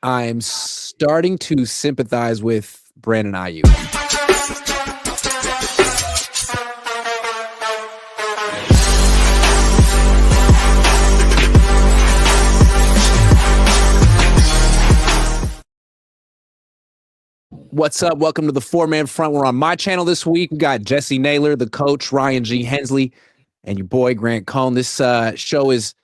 I'm starting to sympathize with Brandon Aiyuk. What's up? Welcome to the four-man front. We're on my channel this week. We got Jessie, Naylor, the coach, Ryan G. Hensley, and your boy Grant Cohn. This show is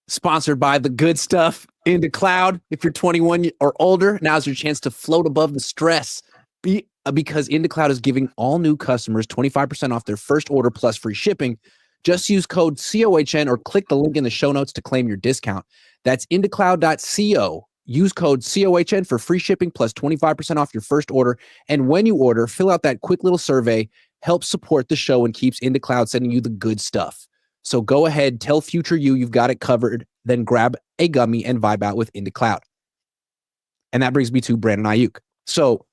sponsored by The Good Stuff in the Cloud. If you're 21 or older, now's your chance to float above the stress. Because IndaCloud is giving all new customers 25% off their first order plus free shipping. Just use code COHN or click the link in the show notes to claim your discount. That's indacloud.co. Use code COHN for free shipping plus 25% off your first order. And when you order, fill out that quick little survey, helps support the show and keeps IndaCloud sending you the good stuff. So go ahead, tell future you've got it covered, then grab a gummy and vibe out with IndaCloud. And that brings me to Brandon Aiyuk. So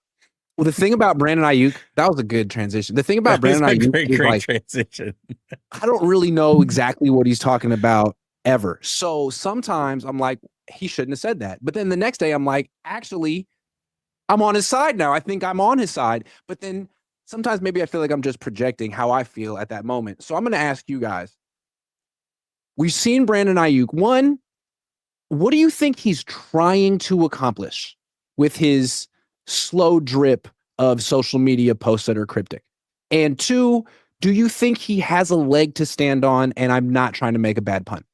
the thing about Brandon Aiyuk, that was a good transition. The thing about Brandon Aiyuk is like, transition. I don't really know exactly what he's talking about ever. So sometimes I'm like, he shouldn't have said that. But then the next day I'm like, actually, I'm on his side now. I think I'm on his side. But then sometimes maybe I feel like I'm just projecting how I feel at that moment. So I'm going to ask you guys. We've seen Brandon Aiyuk. One, what do you think he's trying to accomplish with his slow drip of social media posts that are cryptic? And two, do you think he has a leg to stand on? And I'm not trying to make a bad pun.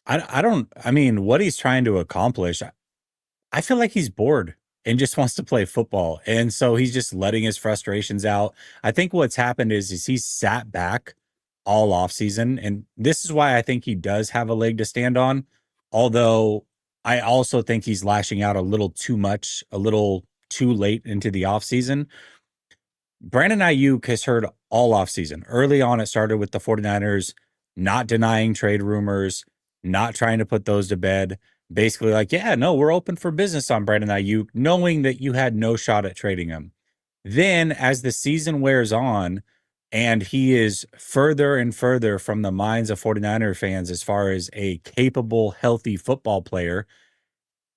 I mean, what he's trying to accomplish, I feel like he's bored and just wants to play football. And so he's just letting his frustrations out. I think what's happened is he's sat back all off season. And this is why I think he does have a leg to stand on. Although I also think he's lashing out a little too much, a little too late into the off season. Brandon Aiyuk has heard all off season. Early on, it started with the 49ers not denying trade rumors, not trying to put those to bed. Basically like, yeah, no, we're open for business on Brandon Aiyuk, knowing that you had no shot at trading him. Then as the season wears on and he is further and further from the minds of 49er fans as far as a capable, healthy football player,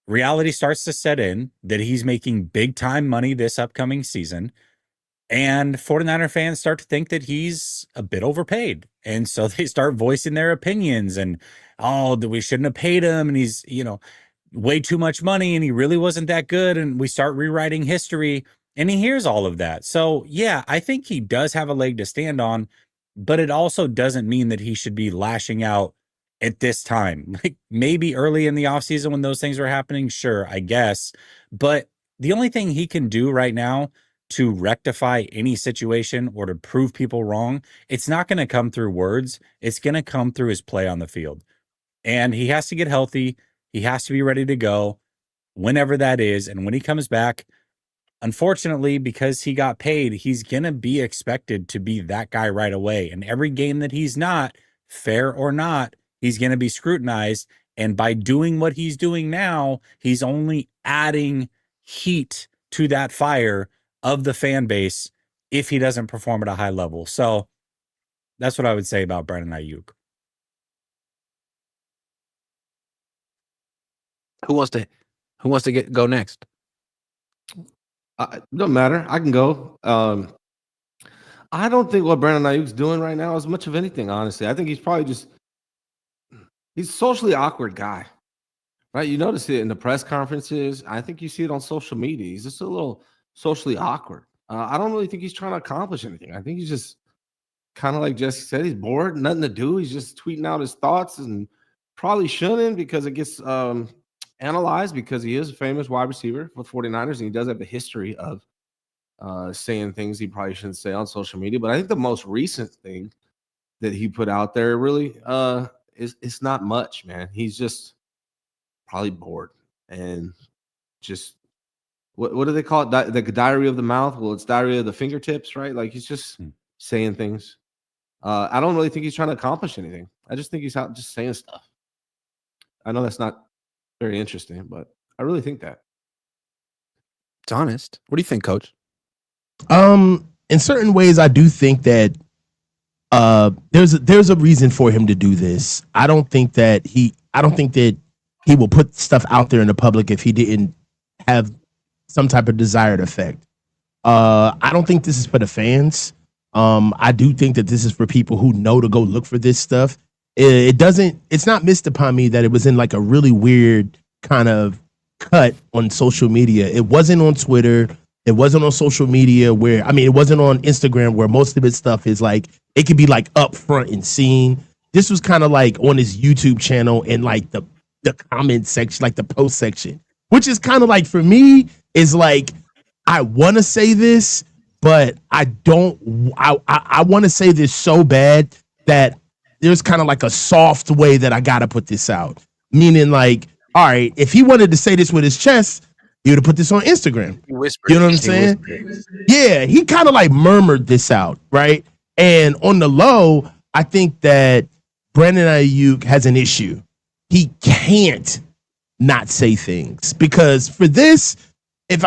reality starts to set in that he's making big time money this upcoming season. And 49er fans start to think that he's a bit overpaid. And so they start voicing their opinions and, oh, that we shouldn't have paid him. And he's, way too much money and he really wasn't that good. And we start rewriting history and he hears all of that. So yeah, I think he does have a leg to stand on, but it also doesn't mean that he should be lashing out at this time. Like maybe early in the offseason when those things were happening, sure, I guess. But the only thing he can do right now to rectify any situation or to prove people wrong, it's not going to come through words. It's going to come through his play on the field. And he has to get healthy. He has to be ready to go whenever that is. And when he comes back, unfortunately, because he got paid, he's going to be expected to be that guy right away. And every game that he's not, fair or not, he's going to be scrutinized. And by doing what he's doing now, he's only adding heat to that fire of the fan base if he doesn't perform at a high level. So that's what I would say about Brandon Aiyuk. Who wants to go next? Don't matter. I can go. I don't think what Brandon Aiyuk's doing right now is much of anything, honestly. I think he's probably he's a socially awkward guy, right? You notice it in the press conferences. I think you see it on social media. He's just a little socially awkward. I don't really think he's trying to accomplish anything. I think he's just kind of like Jessie said, he's bored, nothing to do. He's just tweeting out his thoughts and probably shouldn't because it gets analyzed because he is a famous wide receiver for the 49ers and he does have a history of saying things he probably shouldn't say on social media. But I think the most recent thing that he put out there really it's not much, man. He's just probably bored and just what do they call it? The diary of the mouth? Well, it's diary of the fingertips, right? Like he's just saying things. I don't really think he's trying to accomplish anything. I just think he's out just saying stuff. I know that's not very interesting, but I really think that. It's honest. What do you think, Coach? In certain ways, I do think that there's a reason for him to do this. I don't think that he will put stuff out there in the public if he didn't have some type of desired effect. I don't think this is for the fans. I do think that this is for people who know to go look for this stuff. It's not missed upon me that it was in like a really weird kind of cut on social media. It wasn't on Twitter. It wasn't on social media it wasn't on Instagram where most of its stuff is like, it could be like up front and seen. This was kind of like on his YouTube channel and like the comment section, like the post section, which is kind of like, for me, is like, I want to say this, but I don't, I want to say this so bad that there's kind of like a soft way that I got to put this out. Meaning like, all right, if he wanted to say this with his chest, he would have put this on Instagram. He whispered. You know what I'm saying? Yeah, he kind of like murmured this out, right? And on the low, I think that Brandon Aiyuk has an issue. He can't not say things, because for this,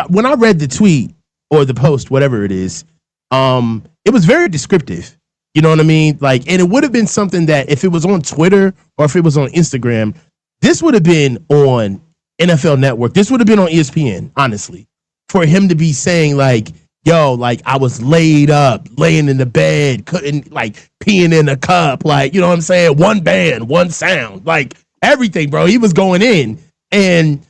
when I read the tweet or the post, whatever it is, it was very descriptive. You know what I mean? Like, and it would have been something that if it was on Twitter or if it was on Instagram, this would have been on NFL Network. This would have been on ESPN, honestly, for him to be saying like, yo, like I was laying in the bed, couldn't, like, peeing in a cup, like, you know what I'm saying? One band, one sound, like everything, bro. He was going in. And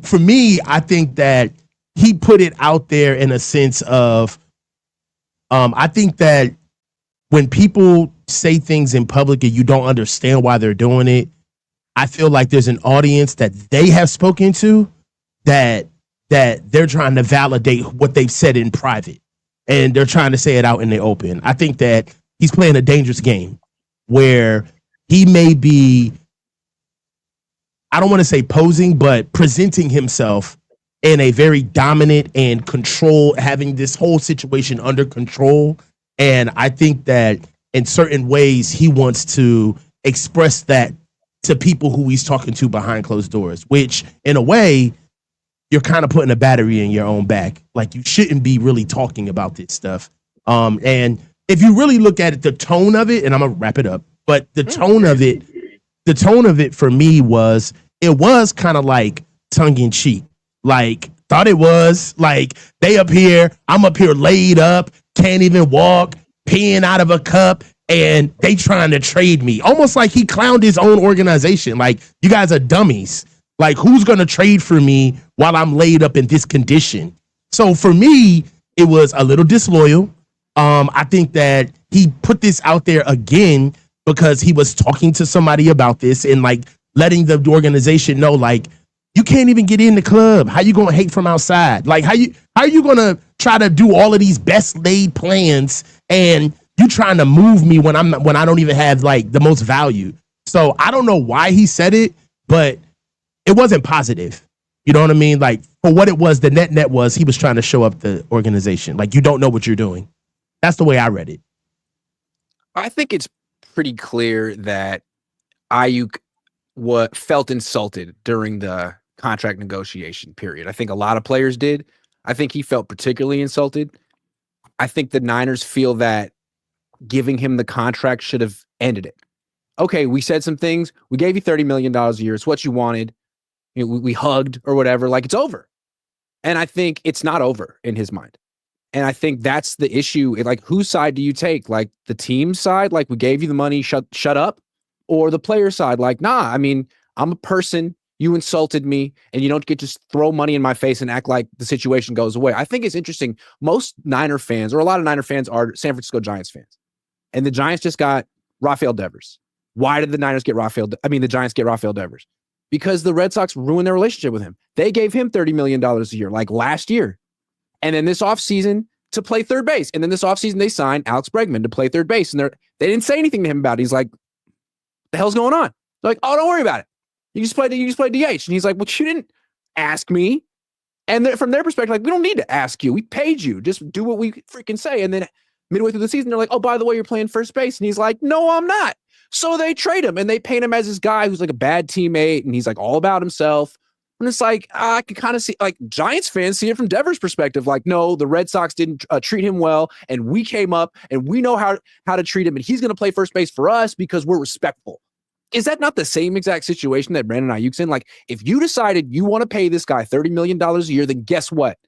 for me, I think that he put it out there in a sense of, I think that when people say things in public and you don't understand why they're doing it, I feel like there's an audience that they have spoken to that they're trying to validate what they've said in private, and they're trying to say it out in the open. I think that he's playing a dangerous game where he may be, I don't want to say posing, but presenting himself in a very dominant and having this whole situation under control. And I think that in certain ways he wants to express that to people who he's talking to behind closed doors, which in a way, you're kind of putting a battery in your own back. Like, you shouldn't be really talking about this stuff. And if you really look at it, the tone of it, and I'm gonna wrap it up, but the tone of it for me was kind of like tongue in cheek. Like, thought it was like, I'm up here laid up, can't even walk, peeing out of a cup, and they trying to trade me. Almost like he clowned his own organization. Like, you guys are dummies. Like, who's going to trade for me while I'm laid up in this condition? So for me, it was a little disloyal. I think that he put this out there again because he was talking to somebody about this and like letting the organization know, like, you can't even get in the club. How you going to hate from outside? Like, how you going to try to do all of these best laid plans and you trying to move me when I don't even have like the most value? So I don't know why he said it, but it wasn't positive. You know what I mean? Like, for what it was, the net was he was trying to show up the organization. Like, you don't know what you're doing. That's the way I read it. I think it's pretty clear that Aiyuk felt insulted during the contract negotiation period. I think a lot of players did. I think he felt particularly insulted. I think the Niners feel that giving him the contract should have ended it. Okay, we said some things. We gave you $30 million a year. It's what you wanted. You know, we hugged or whatever. Like, it's over. And I think it's not over in his mind. And I think that's the issue. Like, whose side do you take? Like, the team side, like, we gave you the money, shut up? Or the player side, like, nah, I mean, I'm a person. You insulted me, and you don't get to throw money in my face and act like the situation goes away. I think it's interesting. Most Niner fans, or a lot of Niner fans, are San Francisco Giants fans. And the Giants just got Rafael Devers. Why did the Giants get Rafael Devers? Because the Red Sox ruined their relationship with him. They gave him $30 million a year, like last year. And then this offseason to play third base. And then this offseason they signed Alex Bregman to play third base. And they didn't say anything to him about it. He's like, the hell's going on? They're like, oh, don't worry about it. You just play DH. And he's like, well, you didn't ask me. And from their perspective, like, we don't need to ask you. We paid you. Just do what we freaking say. And then midway through the season, they're like, oh, by the way, you're playing first base. And he's like, no, I'm not. So they trade him and they paint him as this guy who's like a bad teammate. And he's like all about himself. And it's like, I can kind of see, like, Giants fans see it from Devers' perspective. Like, no, the Red Sox didn't treat him well. And we came up and we know how to treat him. And he's going to play first base for us because we're respectful. is that not the same exact situation that Brandon Aiyuk's in? Like, if you decided you want to pay this guy $30 million a year, then guess what?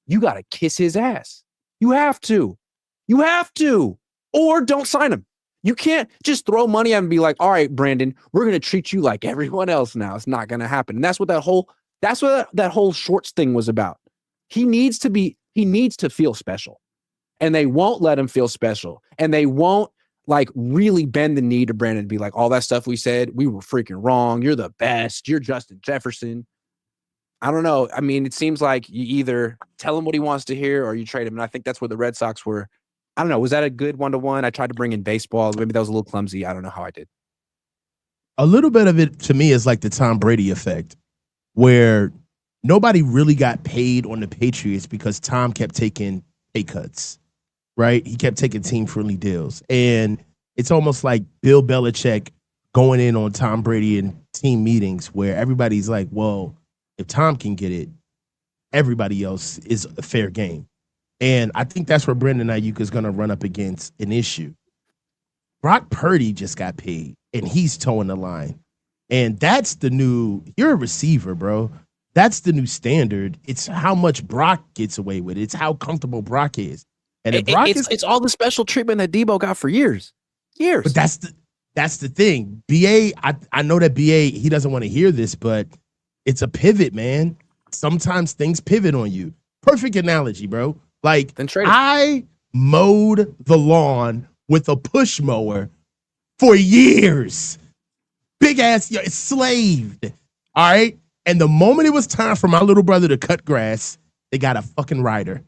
You got to kiss his ass. You have to. You have to. Or don't sign him. You can't just throw money at him and be like, all right, Brandon, we're going to treat you like everyone else now. It's not going to happen. And that's what that whole Shorts thing was about. He needs to feel special. And they won't let him feel special. And they won't like really bend the knee to Brandon and be like, all that stuff we said, we were freaking wrong. You're the best. You're Justin Jefferson. I don't know. I mean, it seems like you either tell him what he wants to hear or you trade him. And I think that's where the Red Sox were. I don't know. Was that a good 1-to-1? I tried to bring in baseball. Maybe that was a little clumsy. I don't know how I did. A little bit of it to me is like the Tom Brady effect, where nobody really got paid on the Patriots because Tom kept taking pay cuts, right? He kept taking team-friendly deals. And it's almost like Bill Belichick going in on Tom Brady in team meetings where everybody's like, well, if Tom can get it, everybody else is a fair game. And I think that's where Brandon Aiyuk is going to run up against an issue. Brock Purdy just got paid, and he's towing the line. And that's the new – you're a receiver, bro. That's the new standard. It's how much Brock gets away with it. It's how comfortable Brock is. And if Brock it's all the special treatment that Debo got for years. But that's the thing. BA, I know that BA, he doesn't want to hear this, but it's a pivot, man. Sometimes things pivot on you. Perfect analogy, bro. Like, I mowed the lawn with a push mower for years. Big ass, slaved. All right. And the moment it was time for my little brother to cut grass, they got a fucking rider.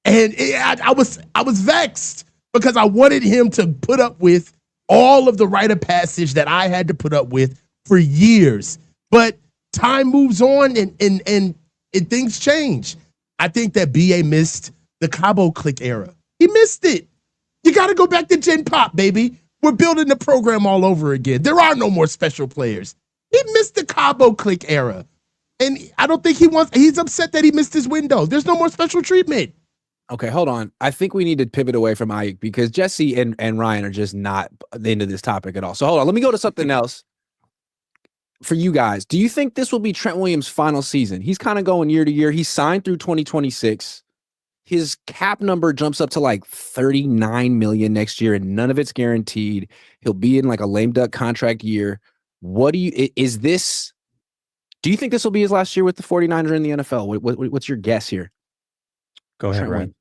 And I was vexed because I wanted him to put up with all of the rite of passage that I had to put up with for years. But time moves on and things change. I think that BA missed the Cabo Click era. He missed it. You got to go back to Gen Pop, baby. We're building the program all over again. There are no more special players. He missed the Cabo Click era. And I don't think he's upset that he missed his window. There's no more special treatment. Okay, hold on. I think we need to pivot away from Aiyuk because Jessie and Ryan are just not into this topic at all. So hold on. Let me go to something else. For you guys, do you think this will be Trent Williams' final season? He's kind of going year to year. He's signed through 2026. His cap number jumps up to like 39 million next year, and none of it's guaranteed. He'll be in like a lame duck contract year. Do you think this will be his last year with the 49ers in the NFL? What's your guess here? Go ahead, Ryan.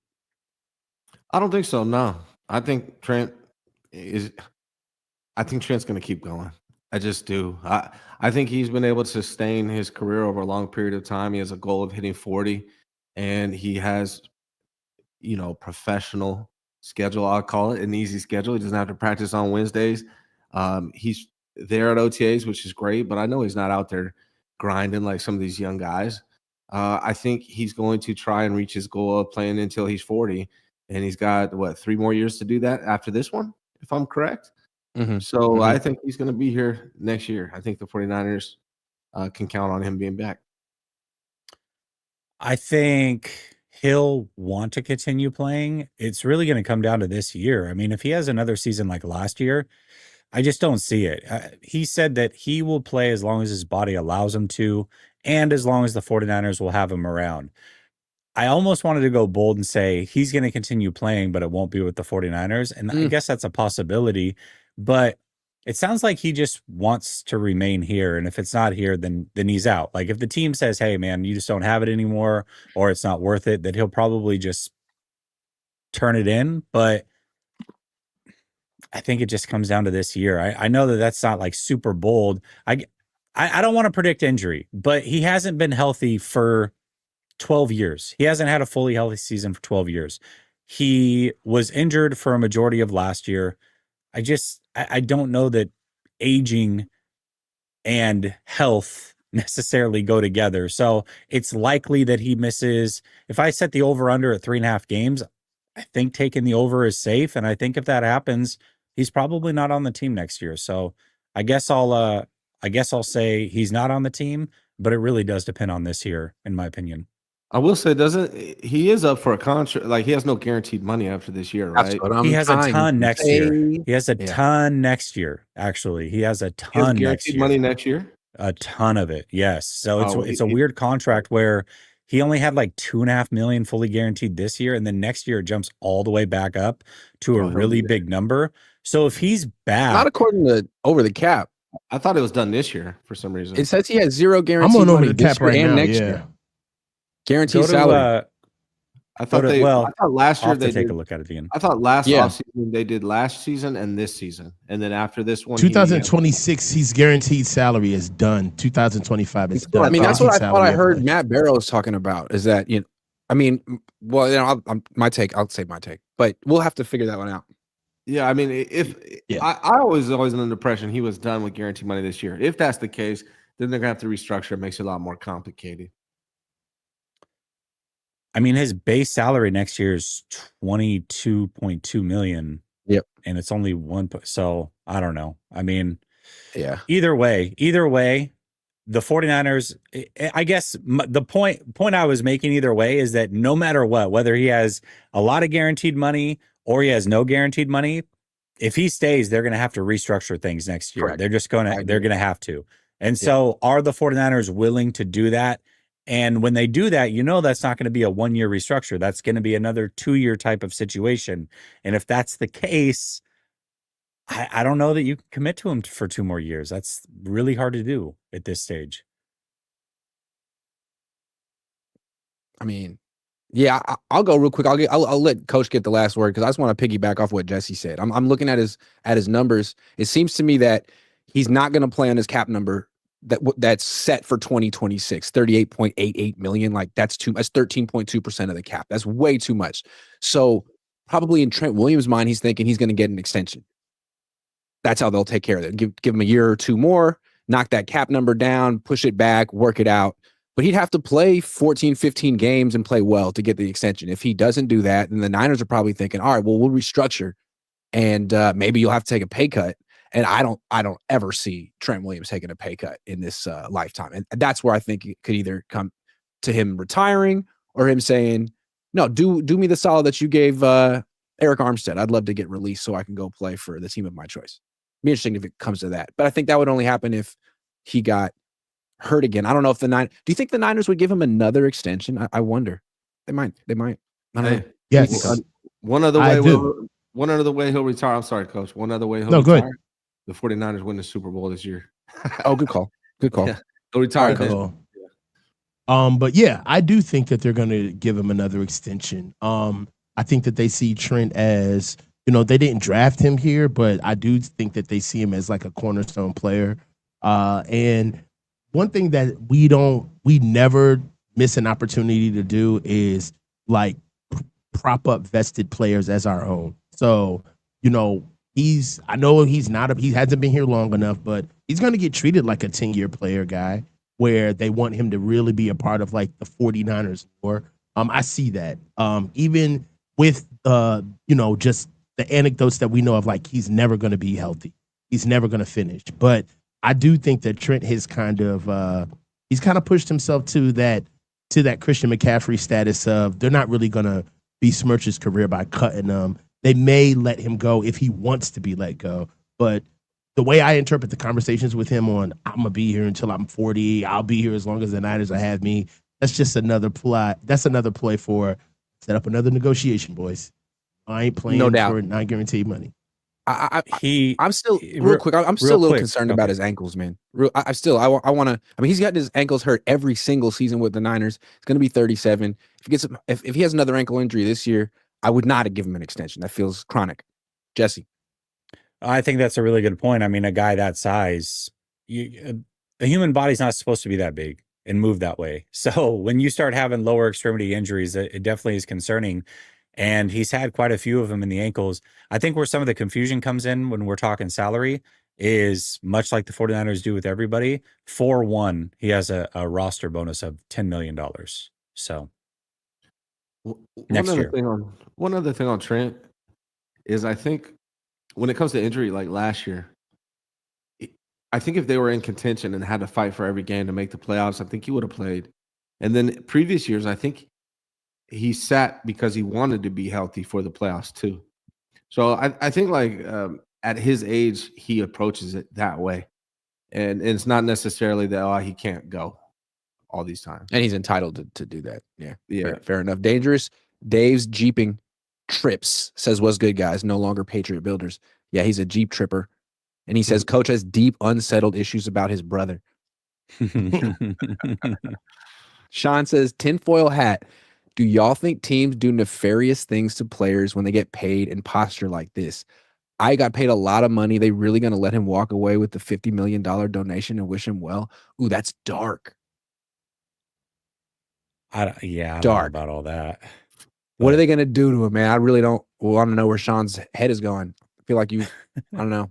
I don't think so. No, I think Trent's going to keep going. I just do. I think he's been able to sustain his career over a long period of time. He has a goal of hitting 40, and he has, professional schedule. I'll call it an easy schedule. He doesn't have to practice on Wednesdays. He's there at OTAs, which is great, but I know he's not out there grinding like some of these young guys. I think he's going to try and reach his goal of playing until he's 40, and he's got 3 more years to do that after this one, if I'm correct. Mm-hmm. So I think he's going to be here next year. I think the 49ers can count on him being back. I think he'll want to continue playing. It's really going to come down to this year. I mean, if he has another season like last year, I just don't see it. He said that he will play as long as his body allows him to, and as long as the 49ers will have him around. I almost wanted to go bold and say he's going to continue playing, but it won't be with the 49ers. And I guess that's a possibility, but it sounds like he just wants to remain here. And if it's not here, then he's out. Like if the team says, hey man, you just don't have it anymore, or it's not worth it, that he'll probably just turn it in. But I think it just comes down to this year. I know that that's not like super bold. I don't want to predict injury, but he hasn't been healthy for 12 years. He hasn't had a fully healthy season for 12 years. He was injured for a majority of last year. I don't know that aging and health necessarily go together. So it's likely that he misses. If I set the over under at 3.5 games, I think taking the over is safe. And I think if that happens, he's probably not on the team next year. So I guess I'll say he's not on the team, but it really does depend on this year, in my opinion. I will say, doesn't he is up for a contract? Like he has no guaranteed money after this year, That's right? what I'm He has a trying ton to next year. say. He has a Yeah. ton next year. Actually, he has a He has ton next guaranteed year. money next year. A ton of it, yes. So Oh, it's a weird contract where he only had like 2.5 million fully guaranteed this year, and then next year it jumps all the way back up to a Oh, he'll really be there. big number. So if he's Not back, according to Over the Cap. I thought it was done this year for some reason. It says he has zero I'm guaranteed on Over money the this Cap year right and now. next Yeah. year. go Guaranteed to salary. I thought to- they. well, I thought last I'll year have to they take did. a look at it again. I thought last Yeah. offseason they did last season and this season, and then after this one, he- 2026, he's guaranteed salary is done. 2025 is done. I mean, that's what I Guaranteed thought I salary heard every- Matt Barrows talking about is that, I mean, well, my take, I'll say my take, but we'll have to figure that one out. Yeah, I mean, if Yeah. I was always under the impression he was done with guaranteed money this year. If that's the case, then they're gonna have to restructure. It makes it a lot more complicated. I mean, his base salary next year is 22.2 million. Yep. And it's only one. So I don't know. I mean, Yeah. either way, the 49ers, I guess the point I was making either way is that no matter what, whether he has a lot of guaranteed money or he has no guaranteed money, if he stays, they're going to have to restructure things next year. Correct. They're just I they're agree. going to have to. And so are the 49ers willing to do that? And when they do that, that's not going to be a 1-year restructure. That's going to be another 2-year type of situation. And if that's the case, I don't know that you can commit to him for 2 more years. That's really hard to do at this stage. I mean, yeah, I'll go real quick. I'll let Coach get the last word because I just want to piggyback off what Jessie said. I'm looking at his numbers. It seems to me that he's not going to play on his cap number that's set for 2026, 38.88 million. Like that's 13.2% of the cap. That's way too much. So probably in Trent Williams' mind, he's thinking he's going to get an extension. That's how they'll take care of it. Give him a year or two more, knock that cap number down, push it back, work it out. But he'd have to play 14, 15 games and play well to get the extension. If he doesn't do that, then the Niners are probably thinking, all right, well, we'll restructure and maybe you'll have to take a pay cut. And I don't ever see Trent Williams taking a pay cut in this lifetime. And that's where I think it could either come to him retiring or him saying, no, do me the solid that you gave Eric Armstead. I'd love to get released so I can go play for the team of my choice. Be interesting if it comes to that. But I think that would only happen if he got hurt again. I don't know if do you think the Niners would give him another extension? I wonder. They might. I don't know. Yes. One other I way. do. One other way he'll retire. I'm sorry, Coach. One other way he'll No, go retire. ahead. The 49ers win the Super Bowl this year. Oh, good call. Good call. Yeah. He'll retire. All right, then. But yeah, I do think that they're going to give him another extension. I think that they see Trent as, they didn't draft him here, but I do think that they see him as like a cornerstone player. And one thing that we never miss an opportunity to do is like prop up vested players as our own. So, I know he hasn't been here long enough, but he's going to get treated like a 10-year player guy where they want him to really be a part of like the 49ers more. I see that. Even with, just the anecdotes that we know of, like he's never going to be healthy. He's never going to finish. But I do think that Trent has he's kind of pushed himself to that Christian McCaffrey status of they're not really going to besmirch his career by cutting him. They may let him go if he wants to be let go. But the way I interpret the conversations with him on I'm going to be here until I'm 40, I'll be here as long as the Niners will have me, that's just another plot. That's another play for set up another negotiation, boys. I ain't playing for not guaranteed money. I'm still real quick. I'm still a little concerned about his ankles, man. I want to. I mean, he's gotten his ankles hurt every single season with the Niners. He's going to be 37. If he has another ankle injury this year, I would not have given him an extension. That feels chronic. Jessie, I think that's a really good point. I mean, a guy that size, a human body's not supposed to be that big and move that way. So when you start having lower extremity injuries, it definitely is concerning. And he's had quite a few of them in the ankles. I think where some of the confusion comes in when we're talking salary is much like the 49ers do with everybody. 4-1, he has a roster bonus of $10 million. So next year. One other thing on Trent is I think when it comes to injury, like last year, I think if they were in contention and had to fight for every game to make the playoffs, I think he would have played. And then previous years, I think he sat because he wanted to be healthy for the playoffs too. So I think like at his age, he approaches it that way. And it's not necessarily that, he can't go all these times. And he's entitled to do that. Yeah. Yeah. Fair enough. Dangerous. Dave's Jeeping Trips says, what's good, guys? No longer Patriot Builders. Yeah, he's a Jeep tripper. And he says, Coach has deep, unsettled issues about his brother. Sean says, tinfoil hat. Do y'all think teams do nefarious things to players when they get paid and posture like this? I got paid a lot of money. They really going to let him walk away with the $50 million donation and wish him well? Ooh, that's dark. I don't know Dark. about all that. What are they going to do to him, man? I really don't want to know where Sean's head is going. I feel like I don't know.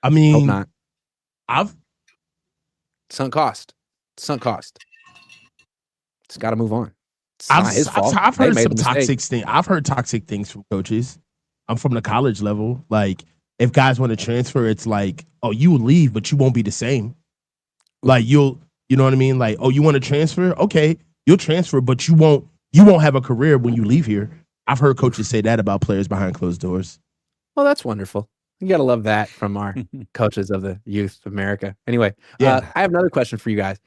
I mean, Hope not. I've Sunk cost. It's got to move on. It's not his fault. I've They heard made some the mistake. toxic things. I've heard toxic things from coaches. I'm from the college level. Like, if guys want to transfer, it's like, oh, you will leave, but you won't be the same. Like, you know what I mean? Like, oh, you want to transfer? Okay, you'll transfer, but you won't have a career when you leave here. I've heard coaches say that about players behind closed doors. Well, that's wonderful. You got to love that from our coaches of the youth of America. Anyway, Yeah. I have another question for you guys.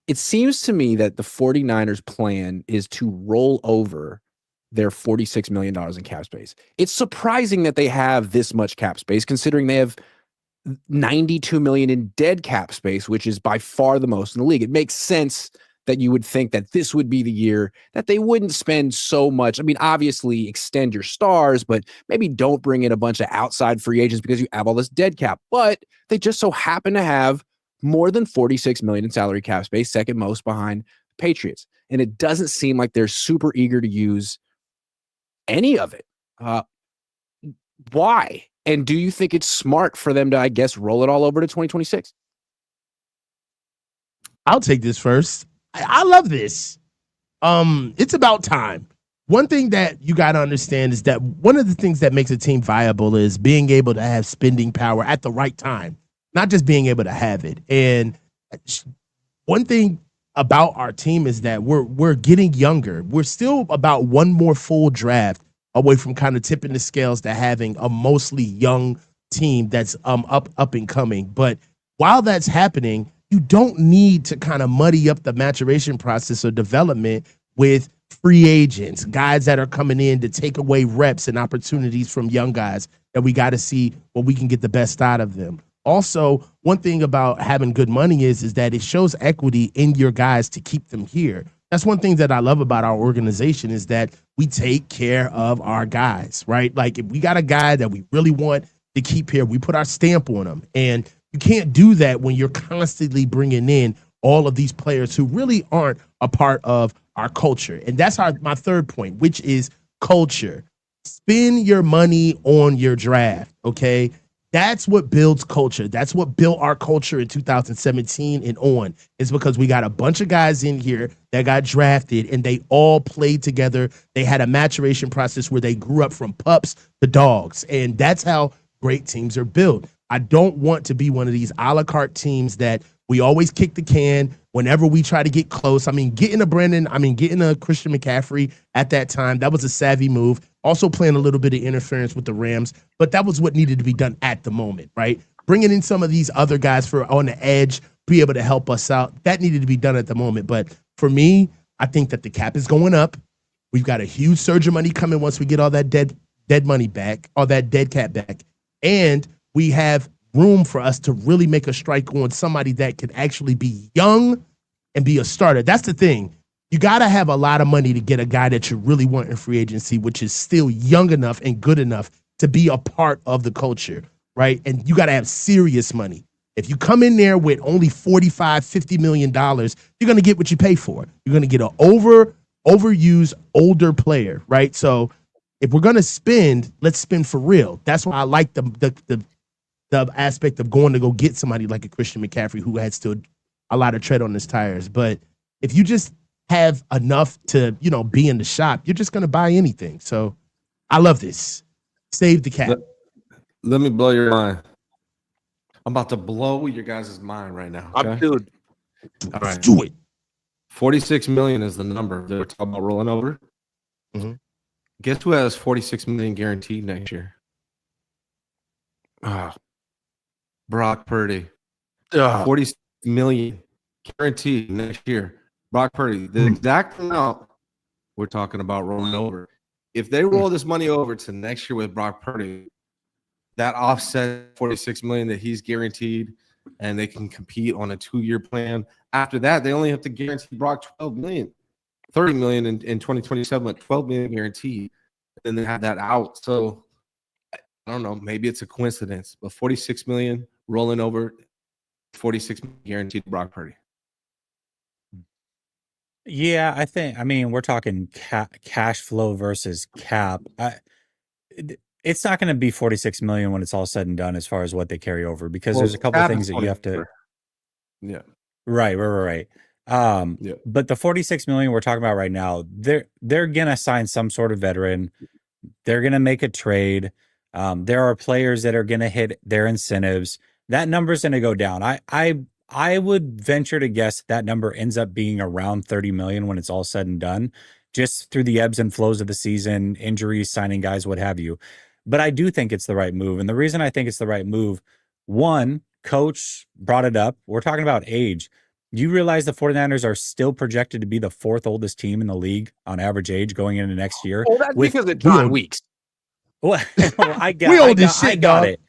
It seems to me that the 49ers plan is to roll over their $46 million in cap space. It's surprising that they have this much cap space, considering they have $92 million in dead cap space, which is by far the most in the league. It makes sense that you would think that this would be the year that they wouldn't spend so much. I mean, obviously extend your stars, but maybe don't bring in a bunch of outside free agents because you have all this dead cap. But they just so happen to have more than $46 million in salary cap space, second most behind Patriots. And it doesn't seem like they're super eager to use any of it. Why? And do you think it's smart for them to, I guess, roll it all over to 2026? I'll take this first. I love this. It's about time. One thing that you got to understand is that one of the things that makes a team viable is being able to have spending power at the right time, not just being able to have it. And one thing about our team is that we're getting younger. We're still about one more full draft away from kind of tipping the scales to having a mostly young team that's up and coming. But while that's happening, you don't need to kind of muddy up the maturation process or development with free agents, guys that are coming in to take away reps and opportunities from young guys that we got to see what we can get the best out of them. Also, one thing about having good money is that it shows equity in your guys to keep them here. That's one thing that I love about our organization is that we take care of our guys, right? Like if we got a guy that we really want to keep here, we put our stamp on them. And you can't do that when you're constantly bringing in all of these players who really aren't a part of our culture. And that's my third point, which is culture. Spend your money on your draft, okay? That's what builds culture. That's what built our culture in 2017 and on. It's because we got a bunch of guys in here that got drafted and they all played together. They had a maturation process where they grew up from pups to dogs. And that's how great teams are built. I don't want to be one of these a la carte teams that we always kick the can whenever we try to get close. I mean, getting a Christian McCaffrey at that time, that was a savvy move. Also playing a little bit of interference with the Rams, but that was what needed to be done at the moment, right? Bringing in some of these other guys for on the edge, be able to help us out, that needed to be done at the moment. But for me, I think that the cap is going up. We've got a huge surge of money coming once we get all that dead money back, all that dead cap back. And we have room for us to really make a strike on somebody that can actually be young and be a starter. That's the thing. You got to have a lot of money to get a guy that you really want in free agency, which is still young enough and good enough to be a part of the culture, right? And you got to have serious money. If you come in there with only $45, $50 million, you're going to get what you pay for. You're going to get an overused older player, right? So if we're going to spend, let's spend for real. That's why I like the aspect of going to go get somebody like a Christian McCaffrey who had still a lot of tread on his tires. But if you just have enough to, be in the shop, you're just going to buy anything. So I love this. Save the cap. Let me blow your mind. I'm about to blow your guys' mind right now. Okay? Dude. All right. Do it. $46 million is the number they were talking about rolling over. Mhm. Guess who has $46 million guaranteed next year? Brock Purdy. $46 million guaranteed next year. Brock Purdy, the exact amount we're talking about rolling over. If they roll this money over to next year with Brock Purdy, that offset $46 million that he's guaranteed, and they can compete on a 2-year plan. After that, they only have to guarantee Brock $12 million, $30 million in 2027, but $12 million guaranteed. Then they have that out. So I don't know, maybe it's a coincidence, but $46 million rolling over, $46 million guaranteed to Brock Purdy. Yeah, I mean, we're talking cash flow versus cap. It's not going to be 46 million when it's all said and done as far as what they carry over, because there's a couple of things that you have to. Yeah. Right. Yeah. But the 46 million we're talking about right now, they're going to sign some sort of veteran. They're going to make a trade. There are players that are going to hit their incentives. That number's going to go down. I would venture to guess that number ends up being around 30 million when it's all said and done, just through the ebbs and flows of the season, injuries, signing guys, what have you. But I do think it's the right move. And the reason I think it's the right move, one, coach brought it up. We're talking about age. You realize the 49ers are still projected to be the 4th oldest team in the league on average age going into next year. Oh, that's because of John Weeks. Well, I got, we I old got, as shit, I got dog. it.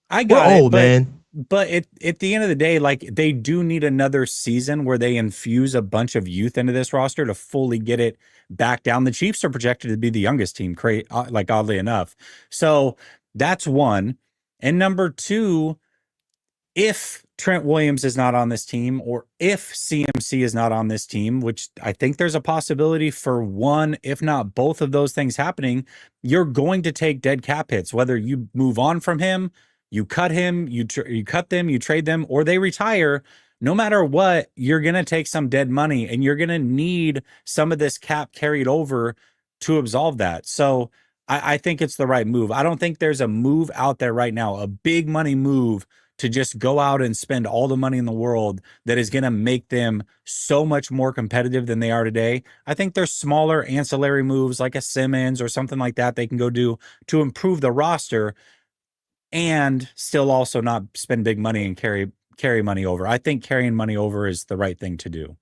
I got We're it. old, man. But at the end of the day, like, they do need another season where they infuse a bunch of youth into this roster to fully get it back down. The Chiefs are projected to be the youngest team, like, oddly enough. So that's one. And number two, if Trent Williams is not on this team, or if CMC is not on this team, which I think there's a possibility for one, if not both of those things happening, you're going to take dead cap hits, whether you move on from him, you cut him, you cut them, you trade them, or they retire. No matter what, you're going to take some dead money, and you're going to need some of this cap carried over to absolve that. So I think it's the right move. I don't think there's a move out there right now, a big money move, to just go out and spend all the money in the world that is going to make them so much more competitive than they are today. I think there's smaller ancillary moves like a Simmons or something like that they can go do to improve the roster and still also not spend big money and carry money over. I think carrying money over is the right thing to do.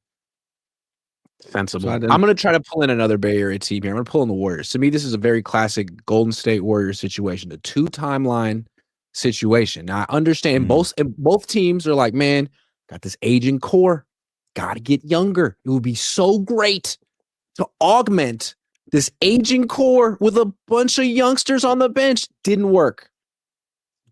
Sensible. So I'm going to try to pull in another Bay Area team here. I'm going to pull in the Warriors. To me, this is a very classic Golden State Warriors situation, the 2 timeline situation. Now, I understand both teams are like, man, got this aging core, got to get younger. It would be so great to augment this aging core with a bunch of youngsters on the bench. Didn't work.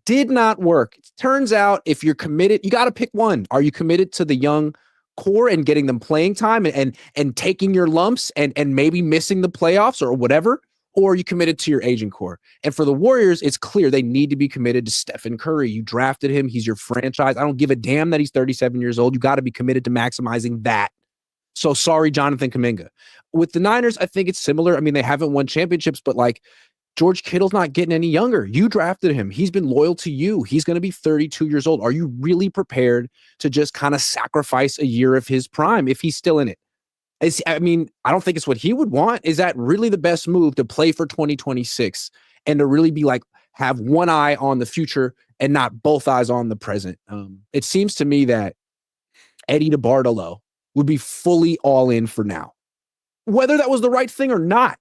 Did not work. It turns out if you're committed, you got to pick one. Are you committed to the young core and getting them playing time and taking your lumps and maybe missing the playoffs or whatever? Or are you committed to your aging core? And for the Warriors, it's clear they need to be committed to Stephen Curry. You drafted him. He's your franchise. I don't give a damn that he's 37 years old. You got to be committed to maximizing that. So sorry, Jonathan Kuminga. With the Niners, I think it's similar. I mean, they haven't won championships, but like, George Kittle's not getting any younger. You drafted him. He's been loyal to you. He's going to be 32 years old. Are you really prepared to just kind of sacrifice a year of his prime if he's still in it? I mean, I don't think it's what he would want. Is that really the best move, to play for 2026 and to really be like, have one eye on the future and not both eyes on the present? It seems to me that Eddie DeBartolo would be fully all in for now, whether that was the right thing or not.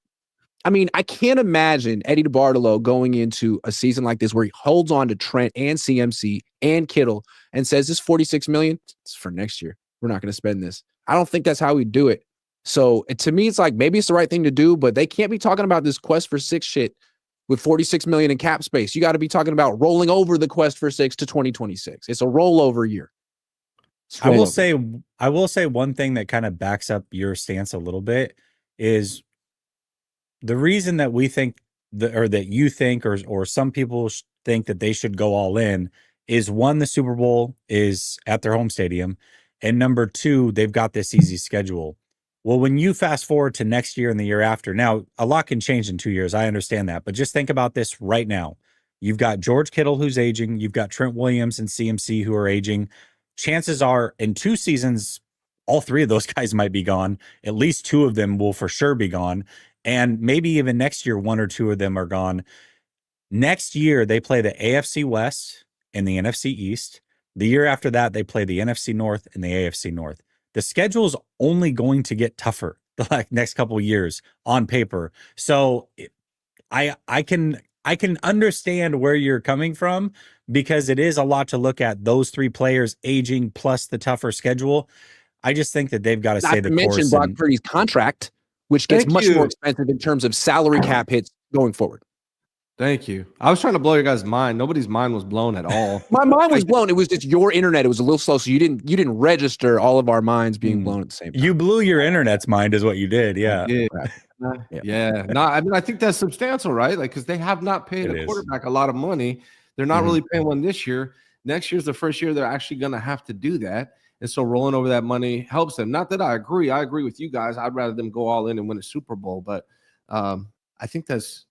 I mean, I can't imagine Eddie DeBartolo going into a season like this where he holds on to Trent and CMC and Kittle and says, this $46 million, it's for next year. We're not going to spend this. I don't think that's how we do it. So to me, it's like, maybe it's the right thing to do, but they can't be talking about this quest for 6 shit with $46 million in cap space. You got to be talking about rolling over the quest for 6 to 2026. It's a rollover year. I will say one thing that kind of backs up your stance a little bit is the reason that we think that you think, or some people think that they should go all in, is one, the Super Bowl is at their home stadium, and number two, they've got this easy schedule. Well, when you fast forward to next year and the year after, now a lot can change in 2 years. I understand that, but just think about this right now. You've got George Kittle, who's aging. You've got Trent Williams and CMC, who are aging. Chances are in 2 seasons, all three of those guys might be gone. At least two of them will for sure be gone. And maybe even next year, one or two of them are gone. Next year, they play the AFC West and the NFC East. The year after that, they play the NFC North and the AFC North. The schedule is only going to get tougher the next couple of years on paper. So I can understand where you're coming from, because it is a lot to look at, those three players aging plus the tougher schedule. I just think that they've got to stay the course. Mention Brock Purdy's contract, which gets much more expensive in terms of salary cap hits going forward. Thank you. I was trying to blow your guys' mind. Nobody's mind was blown at all. My mind was blown. It was just your internet. It was a little slow, so you didn't register all of our minds being blown at the same time. You blew your internet's mind, is what you did. Yeah. Yeah. No, I mean, I think that's substantial, right? Like, because they have not paid a quarterback a lot of money. They're not really paying one this year. Next year's the first year they're actually going to have to do that. And so rolling over that money helps them. Not that I agree. I agree with you guys. I'd rather them go all in and win a Super Bowl. But I think that's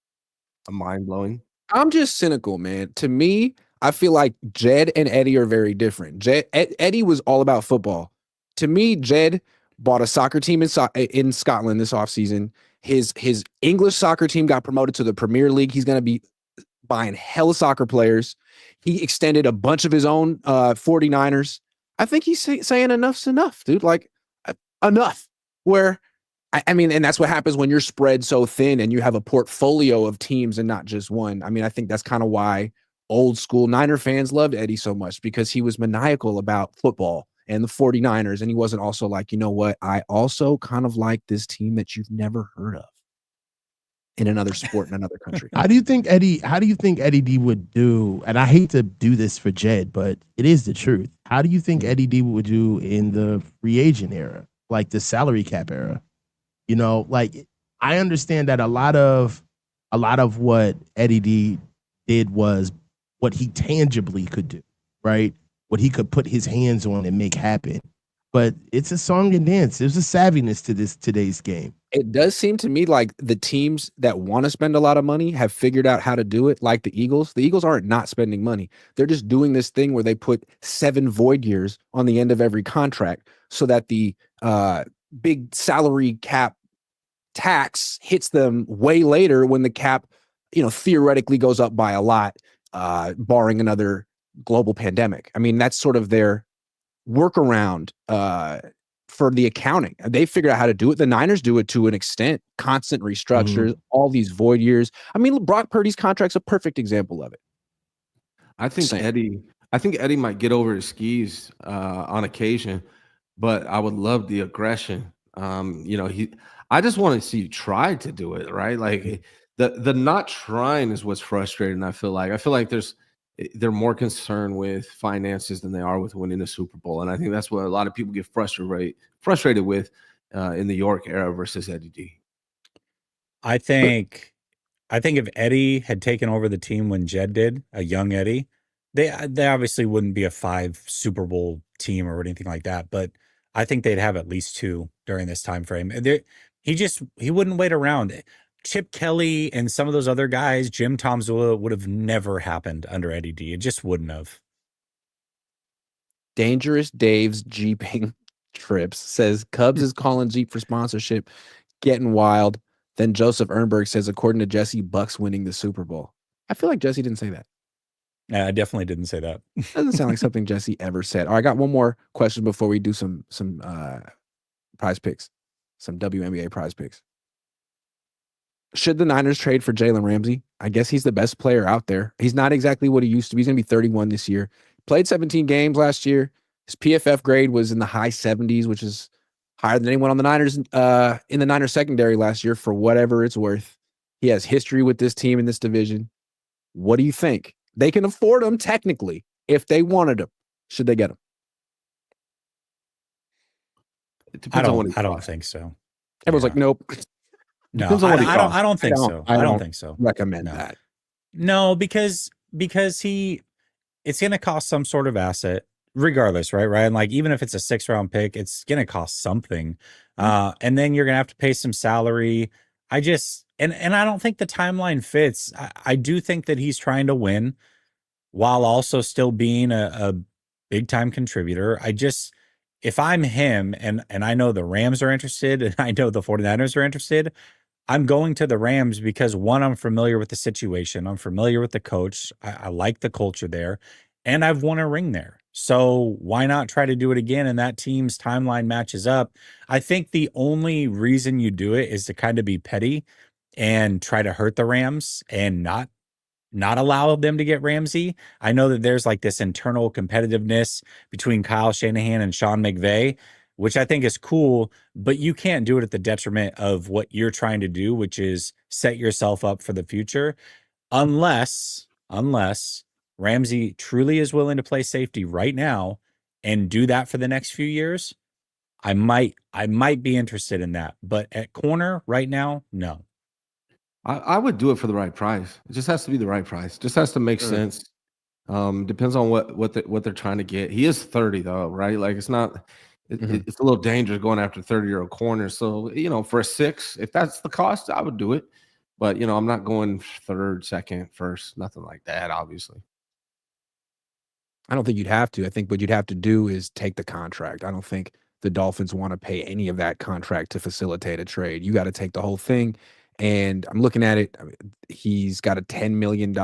a mind-blowing. I'm just cynical, man. To me, I feel like Jed and Eddie are very different. Eddie was all about football. To me, Jed bought a soccer team in Scotland this offseason. His English soccer team got promoted to the Premier League. He's going to be buying hella soccer players. He extended a bunch of his own 49ers. I think he's saying enough's enough, dude. Like, enough. Where, I mean, and that's what happens when you're spread so thin and you have a portfolio of teams and not just one. I mean, I think that's kind of why old school Niner fans loved Eddie so much, because he was maniacal about football and the 49ers. And he wasn't also like, you know what? I also kind of like this team that you've never heard of in another sport in another country. How do you think Eddie D would do? And I hate to do this for Jed, but it is the truth. How do you think Eddie D would do in the free agent era, like the salary cap era? You know, like, I understand that a lot of what Eddie D did was what he tangibly could do, right? What he could put his hands on and make happen. But it's a song and dance. There's a savviness to today's game. It does seem to me like the teams that want to spend a lot of money have figured out how to do it, like the Eagles. The Eagles aren't not spending money. They're just doing this thing where they put 7 void years on the end of every contract so that the big salary cap tax hits them way later when the cap, theoretically goes up by a lot, barring another global pandemic. I mean, that's sort of their workaround for the accounting. They figured out how to do it. The Niners do it to an extent, constant restructures, all these void years. I mean, Brock Purdy's contract's a perfect example of it. I think Eddie might get over his skis on occasion, but I would love the aggression. I just want to see you try to do it, right? Like, the not trying is what's frustrating. I feel like they're more concerned with finances than they are with winning a Super Bowl. And I think that's what a lot of people get frustrated with in the York era versus Eddie D. I think if Eddie had taken over the team when Jed did, a young Eddie, they obviously wouldn't be a 5 Super Bowl team or anything like that. But I think they'd have at least 2 during this time frame. He wouldn't wait around. Chip Kelly and some of those other guys, Jim Tomzula, would have never happened under Eddie D. It just wouldn't have. Dangerous Dave's Jeeping Trips says Cubs is calling Jeep for sponsorship, getting wild. Then Joseph Ernberg says, according to Jesse, Bucks winning the Super Bowl. I feel like Jesse didn't say that. I definitely didn't say that. Doesn't sound like something Jesse ever said. All right, I got one more question before we do some prize picks, some WNBA prize picks. Should the Niners trade for Jalen Ramsey? I guess he's the best player out there. He's not exactly what he used to be. He's going to be 31 this year. Played 17 games last year. His PFF grade was in the high 70s, which is higher than anyone on the Niners in the Niners secondary last year, for whatever it's worth. He has history with this team in this division. What do you think? They can afford him technically if they wanted him. Should they get him? I don't think so. Everyone's like, nope. No, I don't think so. I don't think so. Recommend that. No, because it's going to cost some sort of asset regardless, right? And like, even if it's a 6th-round pick, it's going to cost something. And then you're going to have to pay some salary. I don't think the timeline fits. I do think that he's trying to win while also still being a big time contributor. if I'm him and I know the Rams are interested and I know the 49ers are interested, I'm going to the Rams because one, I'm familiar with the situation. I'm familiar with the coach. I like the culture there, and I've won a ring there. So why not try to do it again? And that team's timeline matches up. I think the only reason you do it is to kind of be petty and try to hurt the Rams and not allow them to get Ramsey. I know that there's like this internal competitiveness between Kyle Shanahan and Sean McVay, which I think is cool, but you can't do it at the detriment of what you're trying to do, which is set yourself up for the future. Unless Ramsey truly is willing to play safety right now and do that for the next few years, I might be interested in that. But at corner right now, no. I would do it for the right price. It just has to be the right price. Just has to make sense. Depends on what they're trying to get. He is 30 though, right? Like it's not. It's a little dangerous going after 30-year-old corners. So for a 6, if that's the cost, I would do it. But I'm not going third, second, first, nothing like that. Obviously, I don't think you'd have to. I think what you'd have to do is take the contract. I don't think the Dolphins want to pay any of that contract to facilitate a trade. You got to take the whole thing. And I'm looking at it. I mean, he's got a $10 million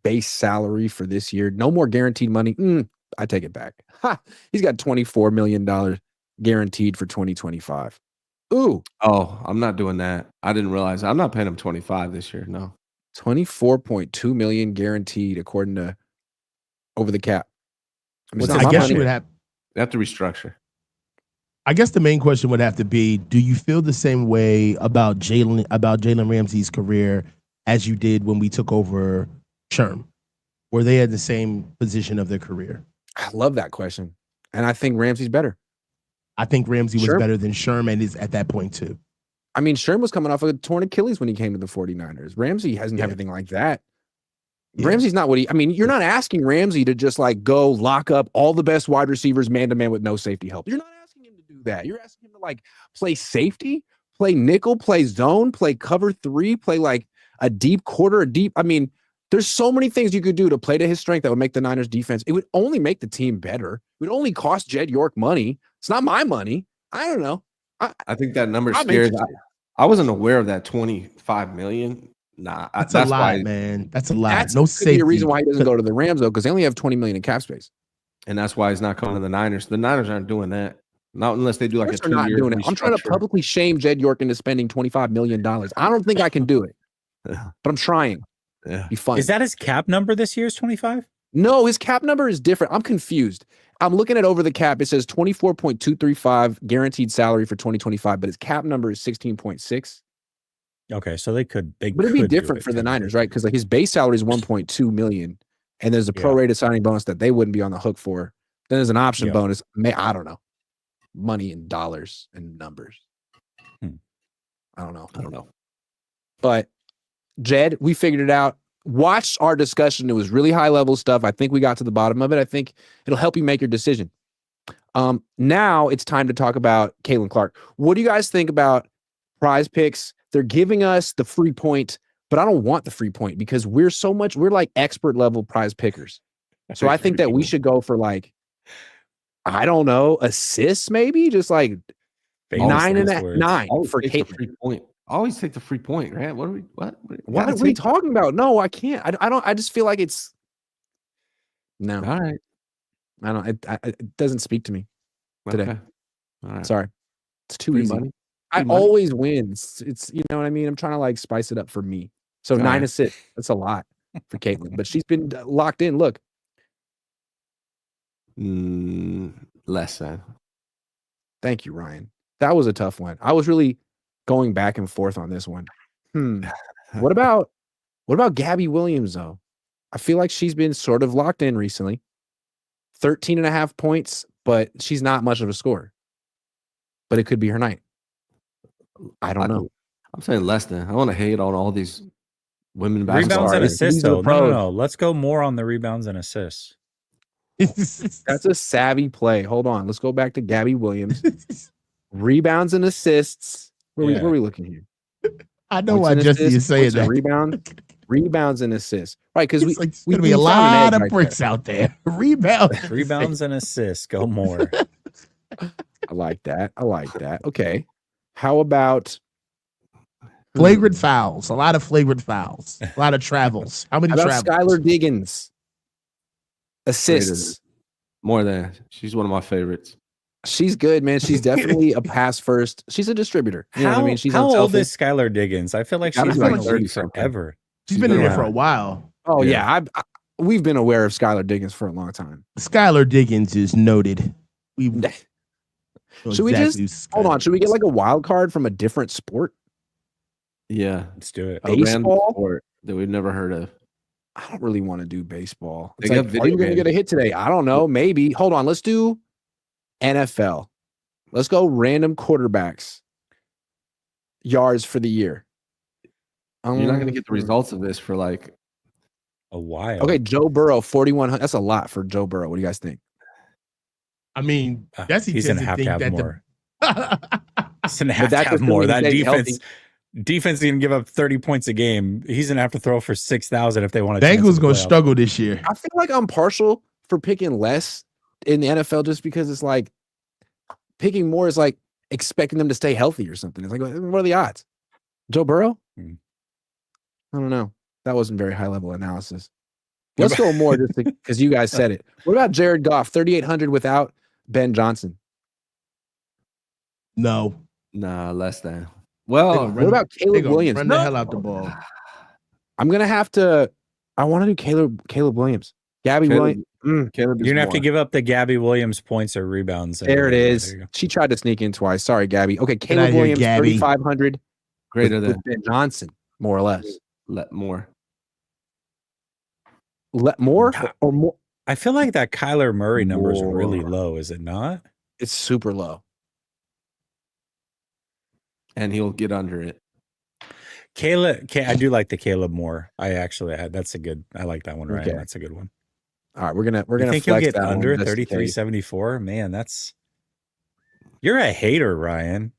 base salary for this year. No more guaranteed money. I take it back. He's got $24 million guaranteed for 2025. Ooh. Oh, I'm not doing that. I didn't realize. I'm not paying him 25 this year. No. 24.2 million guaranteed according to Over the Cap. I mean, I guess you would have to restructure. I guess the main question would have to be: do you feel the same way about Jalen Ramsey's career as you did when we took over Sherm? Were they at the same position of their career? I love that question, and I think Ramsey's better. I think Ramsey was better than Sherm and is at that point too. I mean, Sherm was coming off of a torn Achilles when he came to the 49ers. Ramsey hasn't had anything like that. Yeah. Ramsey's not what you're not asking Ramsey to just like go lock up all the best wide receivers man-to-man with no safety help. You're not asking him to do that. You're asking him to like play safety, play nickel, play zone, play cover 3, play like a deep quarter, there's so many things you could do to play to his strength that would make the Niners defense. It would only make the team better. It would only cost Jed York money. It's not my money. I don't know. I think that number scares. I wasn't aware of that 25 million. Nah, that's a lot, why, man. That's a lot. That's no safety. Be a reason why he doesn't go to the Rams though, because they only have 20 million in cap space, and that's why he's not coming to the Niners. The Niners aren't doing that, not unless they do like a 2-year. Doing it. I'm trying to publicly shame Jed York into spending $25 million. I don't think I can do it, but I'm trying. Yeah, be fun. Is that his cap number this year? Is 25? No, his cap number is different. I'm confused. I'm looking at Over the Cap. It says 24.235 guaranteed salary for 2025, but his cap number is 16.6. Okay, so but it'd be different for the Niners, right? Because like his base salary is 1.2 million, and there's a prorated signing bonus that they wouldn't be on the hook for. Then there's an option bonus. I don't know, money in dollars and numbers. I don't know. But Jed, we figured it out. Watch our discussion. It was really high level stuff. I think we got to the bottom of it. I think it'll help you make your decision. Now it's time to talk about Caitlin Clark. What do you guys think about Prize Picks? They're giving us the free point, but I don't want the free point because we're like expert level prize pickers. So I think that we should go for like, I don't know, assists maybe, just like 9 for Caitlin. Always take the free point, right? What are we talking about? No, I can't. I just feel like it's no. All right. I don't. It doesn't speak to me today. Okay. All right. Sorry, it's too easy. Money. I always win. It's you know what I mean. I'm trying to like spice it up for me. So 9 assists. That's a lot for Caitlin, but she's been locked in. Look, less than. Thank you, Ryan. That was a tough one. I was really going back and forth on this one. What about Gabby Williams though? I feel like she's been sort of locked in recently. 13.5 points, but she's not much of a scorer. But it could be her night. I don't know. I'm saying less than. I want to hate on all these women basketball. Rebounds and assists though. No. Let's go more on the rebounds and assists. That's a savvy play. Hold on. Let's go back to Gabby Williams. Rebounds and assists. Where are we looking here? I know why Jesse is saying that. Rebounds and assists. Right, because there's going to be a lot of bricks out there. Rebounds and assists. Go more. I like that. Okay. How about Flagrant fouls. A lot of flagrant fouls. A lot of travels. How many How about travels? Skylar Diggins? Assists. More than she's one of my favorites. She's good, man. She's definitely a pass first. She's a distributor. You know what I mean? She's how old unselfish. is Skylar Diggins? I feel like Gotta she's be been like in the league 30-something. forever. She's been in there for a around. while. Oh Yeah. yeah, we've been aware of Skylar Diggins for a long time. Skylar Diggins is noted. We Should we just hold on? Should we get like a wild card from a different sport? Yeah, Let's do it. a random Baseball? sport that we've never heard of. I don't really want to do baseball. They It's got like, video are you going to games. get a hit today? I don't know. Maybe. Hold on. Let's do NFL. Let's go random quarterbacks. Yards for the year. You're not going to get the results of this for like. A while. Okay, Joe Burrow, 4,100. That's a lot for Joe Burrow. What do you guys think? I mean, Jessie he's tends gonna to have to think have that more. the He's gonna have to that's have more. assuming That he stays defense is gonna give up 30 points a game. He's gonna have to throw for 6,000 if they want to. Bengals going to struggle this year. I feel like I'm partial for picking less in the NFL just because it's like picking more is like expecting them to stay healthy or something. It's like, what are the odds? Joe Burrow? I don't know. That wasn't very high level analysis. Let's go more just because you guys said it. What about Jared Goff, 3,800 without Ben Johnson? No. Nah, less than. They Well, gonna What about they Caleb gonna Williams? Run the hell out the ball. I'm gonna have to. I want to do Caleb Williams. Gabby Caleb- Williams. Caleb is You're gonna have to more. give up the Gabby Williams points or rebounds. There it is. you go. She tried to sneak in twice. Sorry, Gabby. Okay, outta Caleb here, Williams, Gabby. 3,500 greater with than Ben Johnson, more or less. more. More or more? I feel like that Kyler Murray number is really low. Is it not? It's super low. And he'll get under it. I do like the Caleb Moore. That's a good. I like that one, Ryan. Okay. That's a good one. All right, we're gonna You think he'll flex get that under one just in case. 33.74? Man, you're a hater, Ryan.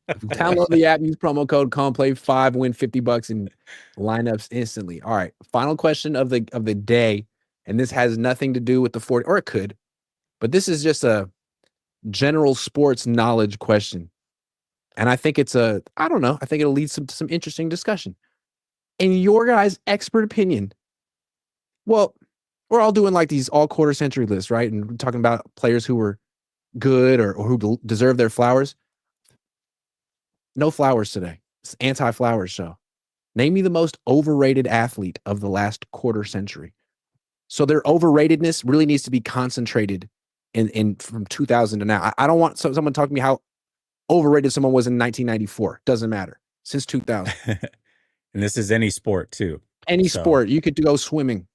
Download the app, use promo code COHN, win $50 in lineups instantly. All right, final question of the day, and this has nothing to do with the 40, or it could, but this is just a general sports knowledge question, and I think I don't know. I think it'll lead to some interesting discussion. In your guys' expert opinion, well, we're all doing like these all quarter century lists, right? And we're talking about players who were good or who deserve their flowers. No flowers today. It's anti-flowers show. Name me the most overrated athlete of the last quarter century. So their overratedness really needs to be concentrated in from 2000 to now. I don't want someone talking to me how overrated someone was in 1994. Doesn't matter. Since 2000. And this is any sport too. Any So- sport. You could go swimming.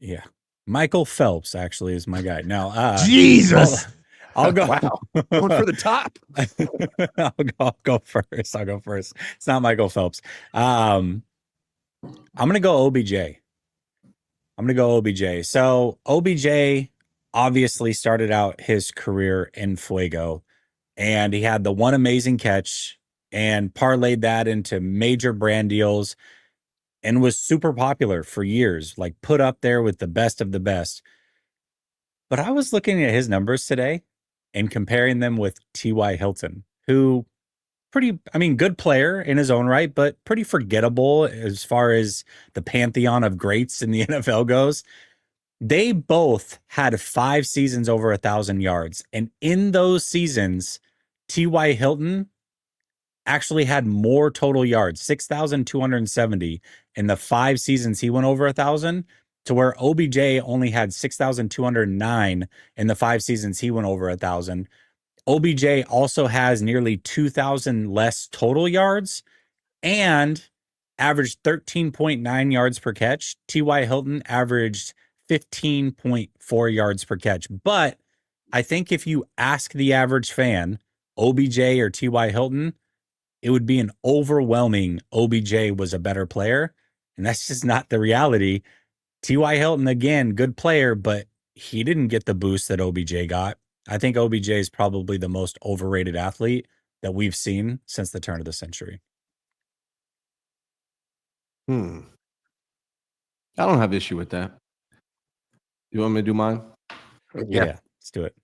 Yeah. Michael Phelps actually is my guy. Now, Jesus. I'll go. Wow. Going for the top. I'll go first. I'll go first. It's not Michael Phelps. I'm gonna go OBJ. So OBJ obviously started out his career in Fuego, and he had the one amazing catch and parlayed that into major brand deals and was super popular for years, like put up there with the best of the best. But I was looking at his numbers today and comparing them with T.Y. Hilton, who good player in his own right, but pretty forgettable as far as the pantheon of greats in the NFL goes. They both had 5 seasons over 1,000 yards. And in those seasons, T.Y. Hilton actually had more total yards, 6,270 in the 5 seasons he went over 1,000, to where OBJ only had 6,209 in the 5 seasons he went over 1,000. OBJ also has nearly 2,000 less total yards and averaged 13.9 yards per catch. T.Y. Hilton averaged 15.4 yards per catch. But I think if you ask the average fan, OBJ or T.Y. Hilton, it would be an overwhelming OBJ was a better player. And that's just not the reality. T.Y. Hilton, again, good player, but he didn't get the boost that OBJ got. I think OBJ is probably the most overrated athlete that we've seen since the turn of the century. I don't have issue with that. You want me to do mine? Yeah. Let's do it.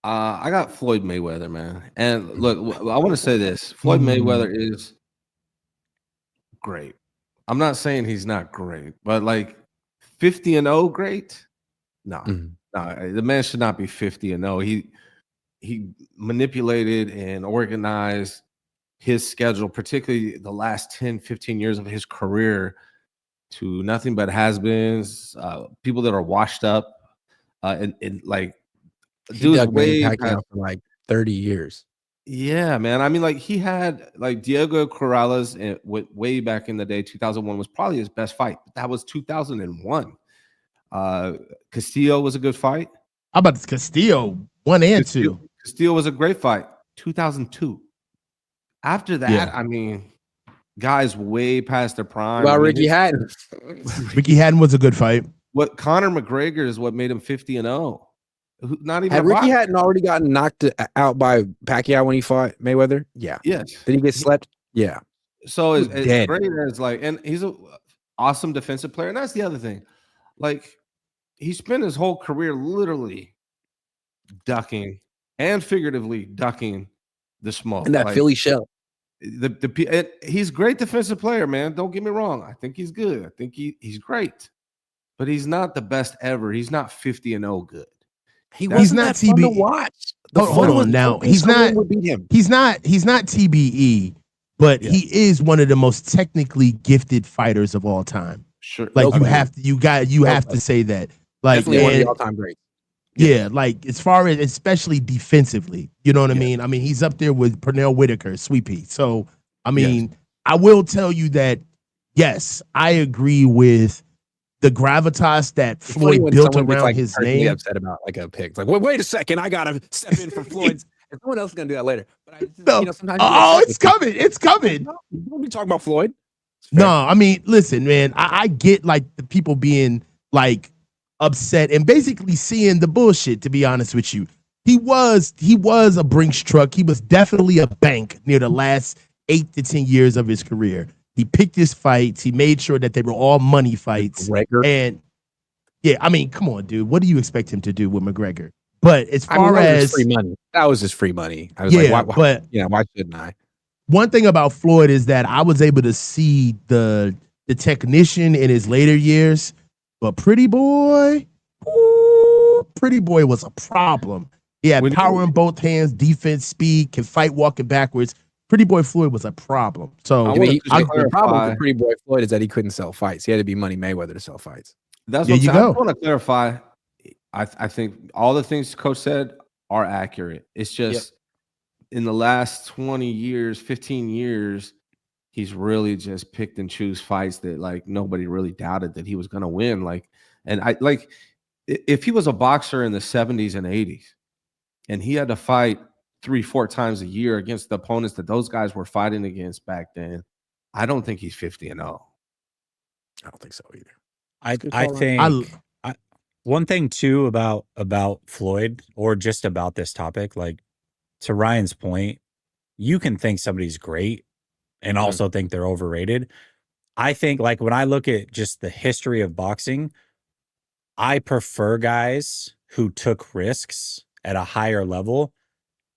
I got Floyd Mayweather, man. And look, I want to say this: Floyd Mayweather is great. I'm not saying he's not great, but like 50-0 great? No, no, the man should not be 50-0. He manipulated and organized his schedule, particularly the last 10, 15 years of his career, to nothing but has-beens, people that are washed up, and like dude's way Pacquiao for like 30 years. Yeah, man. I mean, like he had like Diego Corrales way back in the day. 2001 was probably his best fight. But that was 2001. Castillo was a good fight. How about this Castillo 1 and 2? Castillo was a great fight. 2002. After that, I mean, guys way past their prime. Well, Ricky Hatton. Ricky Hatton was a good fight. What Conor McGregor is what made him 50-0. Not even had Ricky Hatton already gotten knocked out by Pacquiao when he fought Mayweather? Yeah. Yes. Did he get slept? Yeah. So it's great as like, and he's an awesome defensive player. And that's the other thing. Like, he spent his whole career literally ducking and figuratively ducking the smoke. And that Philly shell. He's a great defensive player, man. Don't get me wrong. I think he's good. I think he's great. But he's not the best ever. He's not 50-0 good. He's not TBE to watch. Hold on now. He's not TBE, but he is one of the most technically gifted fighters of all time. Sure. Like you have to say that. Like definitely one of the all-time greats. Yeah, like as far as especially defensively, you know what I mean? I mean, he's up there with Pernell Whitaker, Sweet Pea. So, I mean, I will tell you that yes, I agree with the gravitas that Floyd built around his name. Upset about like a pick. It's like, wait a second, I gotta step in for Floyd's. And someone else is gonna do that later. But sometimes it's coming. It's coming. Don't be talking about Floyd. No, I mean, listen, man. I get like the people being like upset and basically seeing the bullshit. To be honest with you, he was a Brinks truck. He was definitely a bank near the last 8 to 10 years of his career. He picked his fights. He made sure that they were all money fights. McGregor. And yeah, I mean, come on, dude. What do you expect him to do with McGregor? But as far as free money, that was just free money. I was like, why shouldn't I? One thing about Floyd is that I was able to see the technician in his later years, but Pretty Boy was a problem. He had power in both hands, defense, speed, can fight walking backwards. Pretty Boy Floyd was a problem. So the problem with Pretty Boy Floyd is that he couldn't sell fights. He had to be Money Mayweather to sell fights. That's what I want to clarify. I think all the things Coach said are accurate. It's just in the last 20 years, 15 years, he's really just picked and choose fights that like nobody really doubted that he was going to win. Like, and I like if he was a boxer in the 70s and 80s and he had to fight 3-4 times a year against the opponents that those guys were fighting against back then, I don't think he's 50-0. I don't think so either. I think one thing too about Floyd, or just about this topic, like to Ryan's point, you can think somebody's great and also think they're overrated. I think like when I look at just the history of boxing, I prefer guys who took risks at a higher level,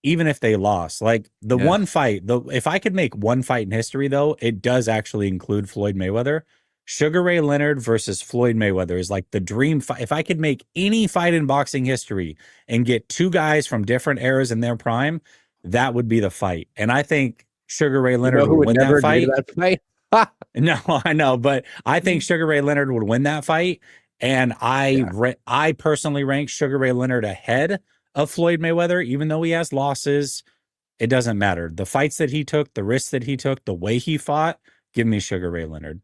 even if they lost. Like the one fight, if I could make one fight in history, though, it does actually include Floyd Mayweather. Sugar Ray Leonard versus Floyd Mayweather is like the dream fight. If I could make any fight in boxing history and get two guys from different eras in their prime, that would be the fight. And I think Sugar Ray Leonard would win that fight. No, I know, but I think Sugar Ray Leonard would win that fight. And I personally rank Sugar Ray Leonard ahead of Floyd Mayweather, even though he has losses. It doesn't matter. The fights that he took, the risks that he took, the way he fought, give me Sugar Ray Leonard.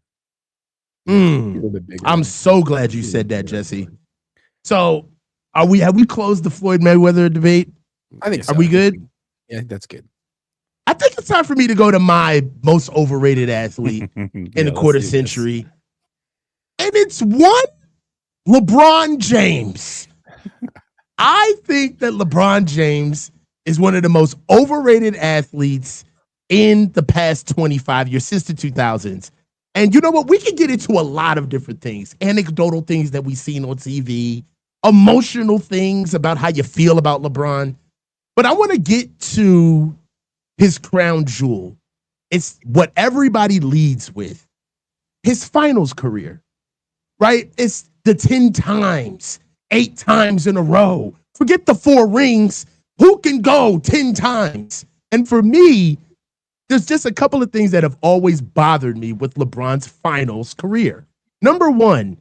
I'm so glad you said that, Jesse. So have we closed the Floyd Mayweather debate? I think so. Are we good? Yeah, that's good. I think it's time for me to go to my most overrated athlete in the quarter century. And it's one LeBron James. I think that LeBron James is one of the most overrated athletes in the past 25 years, since the 2000s. And you know what? We can get into a lot of different things, anecdotal things that we've seen on TV, emotional things about how you feel about LeBron. But I want to get to his crown jewel. It's what everybody leads with. His finals career, right? It's the 10 times, 8 times in a row. Forget the 4 rings. Who can go 10 times? And for me, there's just a couple of things that have always bothered me with LeBron's finals career. Number one,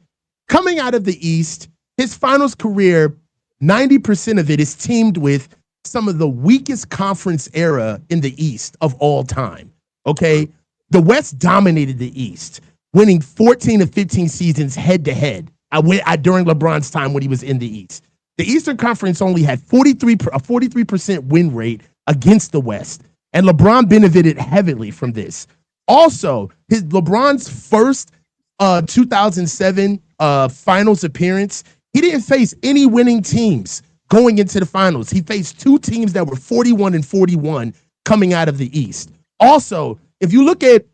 coming out of the East, his finals career, 90% of it is teamed with some of the weakest conference era in the East of all time. Okay? The West dominated the East, winning 14 of 15 seasons head to head during LeBron's time when he was in the East. The Eastern Conference only had a 43% win rate against the West, and LeBron benefited heavily from this. Also, LeBron's first 2007 finals appearance, he didn't face any winning teams going into the finals. He faced 2 teams that were 41-41 coming out of the East. Also, if you look at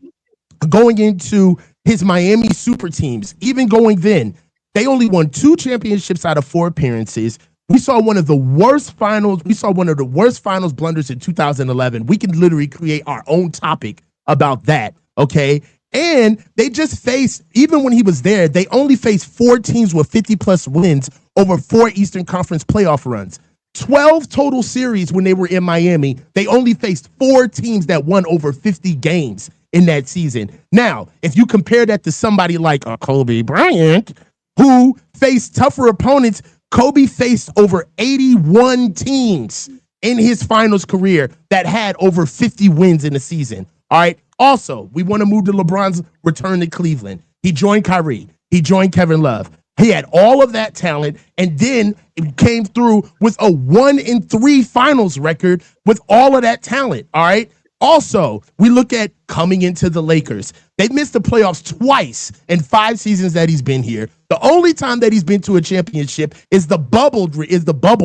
going into his Miami super teams, even going then, they only won 2 championships out of 4 appearances. We saw one of the worst finals. We saw one of the worst finals blunders in 2011. We can literally create our own topic about that, okay? And they just faced, even when he was there, they only faced 4 teams with 50-plus wins over 4 Eastern Conference playoff runs. 12 total series when they were in Miami. They only faced 4 teams that won over 50 games in that season. Now, if you compare that to somebody like Kobe Bryant, who faced tougher opponents, Kobe faced over 81 teams in his finals career that had over 50 wins in a season. All right. Also, we want to move to LeBron's return to Cleveland. He joined Kyrie. He joined Kevin Love. He had all of that talent, and then it came through with a 1-3 finals record with all of that talent. All right. Also, we look at coming into the Lakers. They missed the playoffs twice in 5 seasons that he's been here. The only time that he's been to a championship is the bubble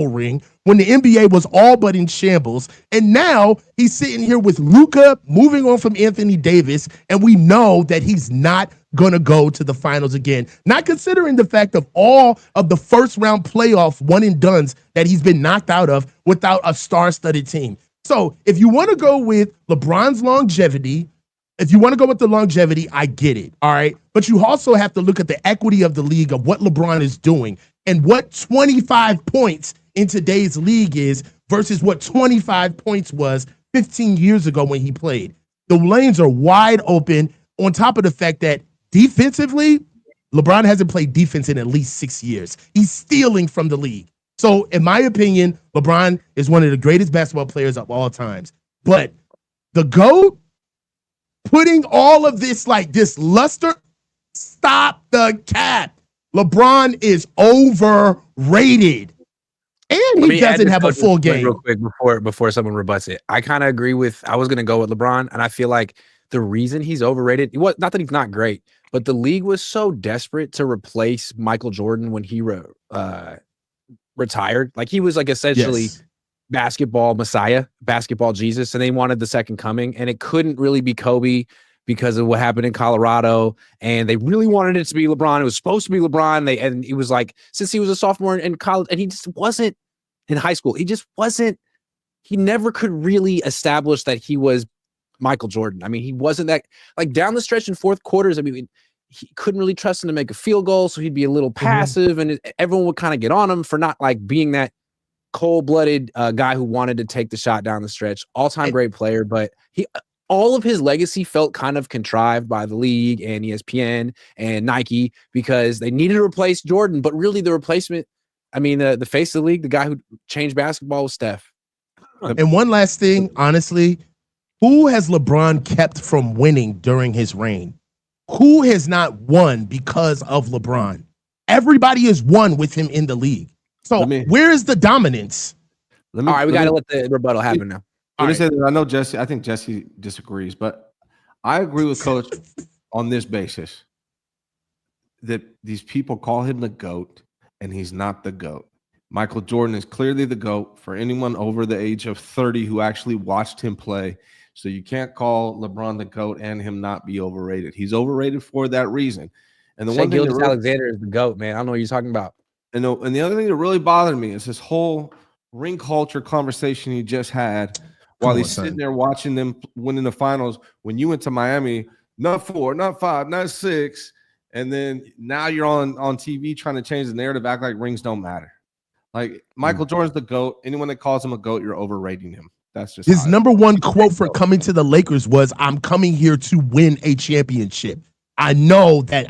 ring when the NBA was all but in shambles. And now he's sitting here with Luka moving on from Anthony Davis, and we know that he's not going to go to the finals again. Not considering the fact of all of the first-round playoff one-and-dones that he's been knocked out of without a star-studded team. So if you want to go with LeBron's longevity, I get it, all right? But you also have to look at the equity of the league of what LeBron is doing and what 25 points in today's league is versus what 25 points was 15 years ago when he played. The lanes are wide open on top of the fact that defensively, LeBron hasn't played defense in at least 6 years. He's stealing from the league. So, in my opinion, LeBron is one of the greatest basketball players of all times. But the GOAT, putting all of this like this luster, stop the cap. LeBron is overrated. And he doesn't have a full game. Real quick before someone rebuts it. I kind of agree with, I was going to go with LeBron, and I feel like the reason he's overrated, not that he's not great, but the league was so desperate to replace Michael Jordan when he retired. Like he was like essentially basketball messiah, basketball Jesus, and they wanted the second coming, and it couldn't really be Kobe because of what happened in Colorado, and they really wanted it to be LeBron. It was supposed to be LeBron. And it was like, since he was a sophomore in college, and he just wasn't in high school. He never could really establish that he was Michael Jordan. I mean, he wasn't that, like down the stretch in fourth quarters. I mean, he couldn't really trust him to make a field goal, so he'd be a little passive, and everyone would kind of get on him for not like being that cold-blooded guy who wanted to take the shot down the stretch. All-time great player, but all of his legacy felt kind of contrived by the league and ESPN and Nike because they needed to replace Jordan, but really the replacement, I mean, the face of the league, the guy who changed basketball was Steph. And one last thing, honestly, who has LeBron kept from winning during his reign? Who has not won because of LeBron? Everybody has won with him in the league. So where is the dominance? All right, we got to let the rebuttal happen now. Let me say that I know Jessie. I think Jessie disagrees, but I agree with Coach on this basis that these people call him the GOAT, and he's not the GOAT. Michael Jordan is clearly the GOAT for anyone over the age of 30 who actually watched him play. So you can't call LeBron the GOAT and him not be overrated. He's overrated for that reason. And the one thing Alexander is the GOAT, man. I don't know what you're talking about. And the other thing that really bothered me is this whole ring culture conversation you just had while Come on, he's sitting son. there watching them win in the finals when you went to Miami, not 4, not 5, not 6, and then now you're on TV trying to change the narrative, act like rings don't matter. Like Michael Jordan's the GOAT. Anyone that calls him a GOAT, you're overrating him. That's just His how number one quote for coming to the Lakers was, "I'm coming here to win a championship. I know that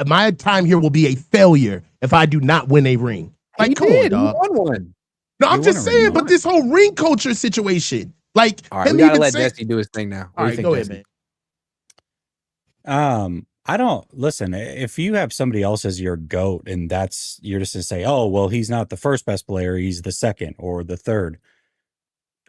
my time here will be a failure if I do not win a ring." Like, He come did. on, He dog. won one. No, I'm He just won a ring, saying, but though. this whole ring culture situation, like, All right, him we gotta even let saying- Jesse do his thing now. What All do you right, think, go ahead, Jesse? man. I don't listen. If you have somebody else as your GOAT and you're just to say, oh, well, he's not the first best player, he's the second or the third.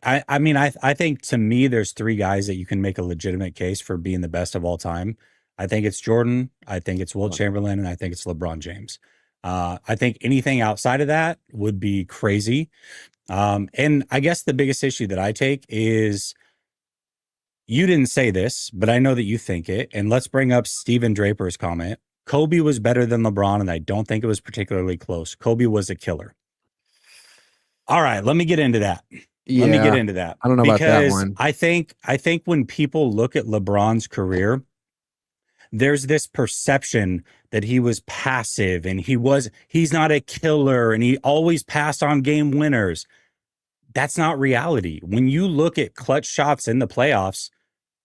I mean, I think to me, there's 3 guys that you can make a legitimate case for being the best of all time. I think it's Jordan. I think it's Wilt Chamberlain, and I think it's LeBron James. I think anything outside of that would be crazy. And I guess the biggest issue that I take is, you didn't say this, but I know that you think it. And let's bring up Stephen Draper's comment. Kobe was better than LeBron, and I don't think it was particularly close. Kobe was a killer. All right, let me get into that. Let me get into that. I don't know about that one. I think when people look at LeBron's career, there's this perception that he was passive and he's not a killer and he always passed on game winners. That's not reality. When you look at clutch shots in the playoffs,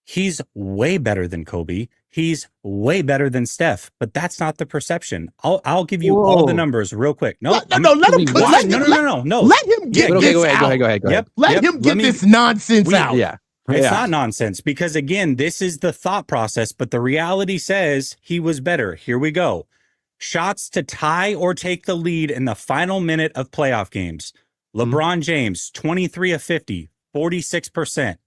he's way better than Kobe. He's way better than Steph, but that's not the perception. I'll give you all the numbers real quick. No, Let him no. Let him get Go this out. ahead. Yep. Let him get this nonsense out. Yeah. It's not nonsense because, again, this is the thought process, but the reality says he was better. Here we go. Shots to tie or take the lead in the final minute of playoff games. LeBron James, 23 of 50, 46%.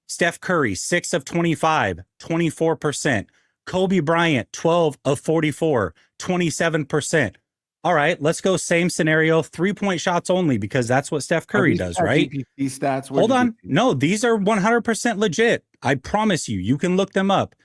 Steph Curry, 6 of 25, 24%. Kobe Bryant, 12 of 44, 27%. All right, let's go same scenario, 3-point shots only, because that's what Steph Curry does, right? GPT stats. Hold on. No, these are 100% legit. I promise you, you can look them up.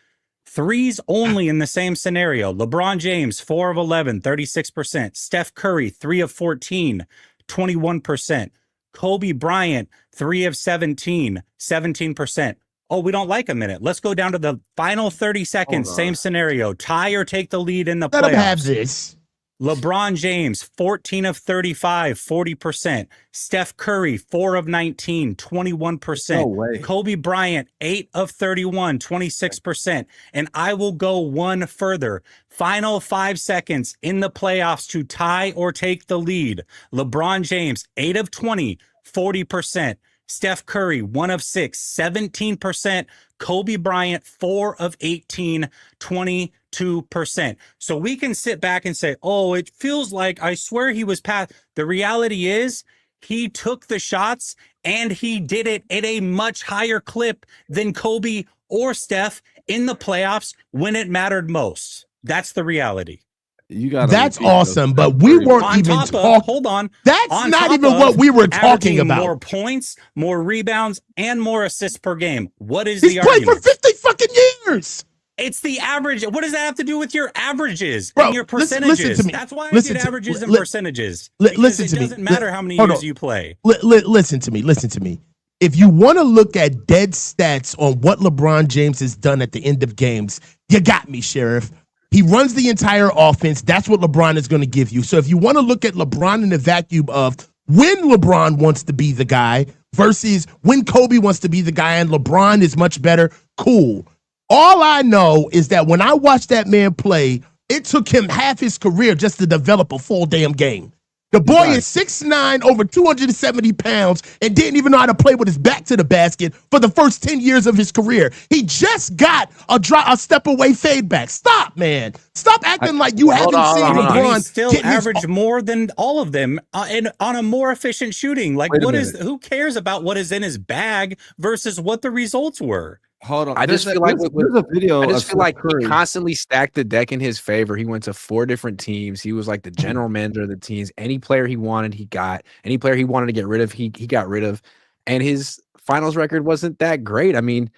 Threes only in the same scenario. LeBron James, 4 of 11, 36%. Steph Curry, 3 of 14, 21%. Kobe Bryant, 3 of 17, 17%. Oh, we don't like a minute. Let's go down to the final 30 seconds. Same scenario. Tie or take the lead in the playoffs. Let him have this. LeBron James, 14 of 35, 40%. Steph Curry, 4 of 19, 21%. No way. Kobe Bryant, 8 of 31, 26%. And I will go one further. Final 5 seconds in the playoffs to tie or take the lead. LeBron James, 8 of 20, 40%. Steph Curry, 1 of 6, 17%. Kobe Bryant, 4 of 18, 22%. So we can sit back and say, oh, it feels like, I swear he was past. The reality is he took the shots and he did it at a much higher clip than Kobe or Steph in the playoffs when it mattered most. That's the reality. That's awesome, but we weren't even talking. Hold on. That's not even what we were talking about. More points, more rebounds, and more assists per game. What is He's the played argument? for 50 fucking years. It's the average. What does that have to do with your averages Bro, and your listen percentages? to me. That's why I Listen did to- averages and li- percentages. listen to me. It doesn't matter how many Hold years on. you play. Listen to me. Listen to me. If you want to look at dead stats on what LeBron James has done at the end of games, you got me, Sheriff. He runs the entire offense. That's what LeBron is going to give you. So if you want to look at LeBron in the vacuum of when LeBron wants to be the guy versus when Kobe wants to be the guy and LeBron is much better, cool. All I know is that when I watched that man play, it took him half his career just to develop a full damn game. The boy is 6'9", over 270 pounds, and didn't even know how to play with his back to the basket for the first 10 years of his career. He just got a step away fade back. Stop, man. Stop acting like you haven't seen LeBron. He still averaged more than all of them and on a more efficient shooting. Like, who cares about what is in his bag versus what the results were? Hold on. I just feel like there's a video. I just feel like Curry. he constantly stacked the deck in his favor. He went to 4 different teams. He was like the general manager of the teams. Any player he wanted, he got. Any player he wanted to get rid of, he got rid of. And his finals record wasn't that great. I mean,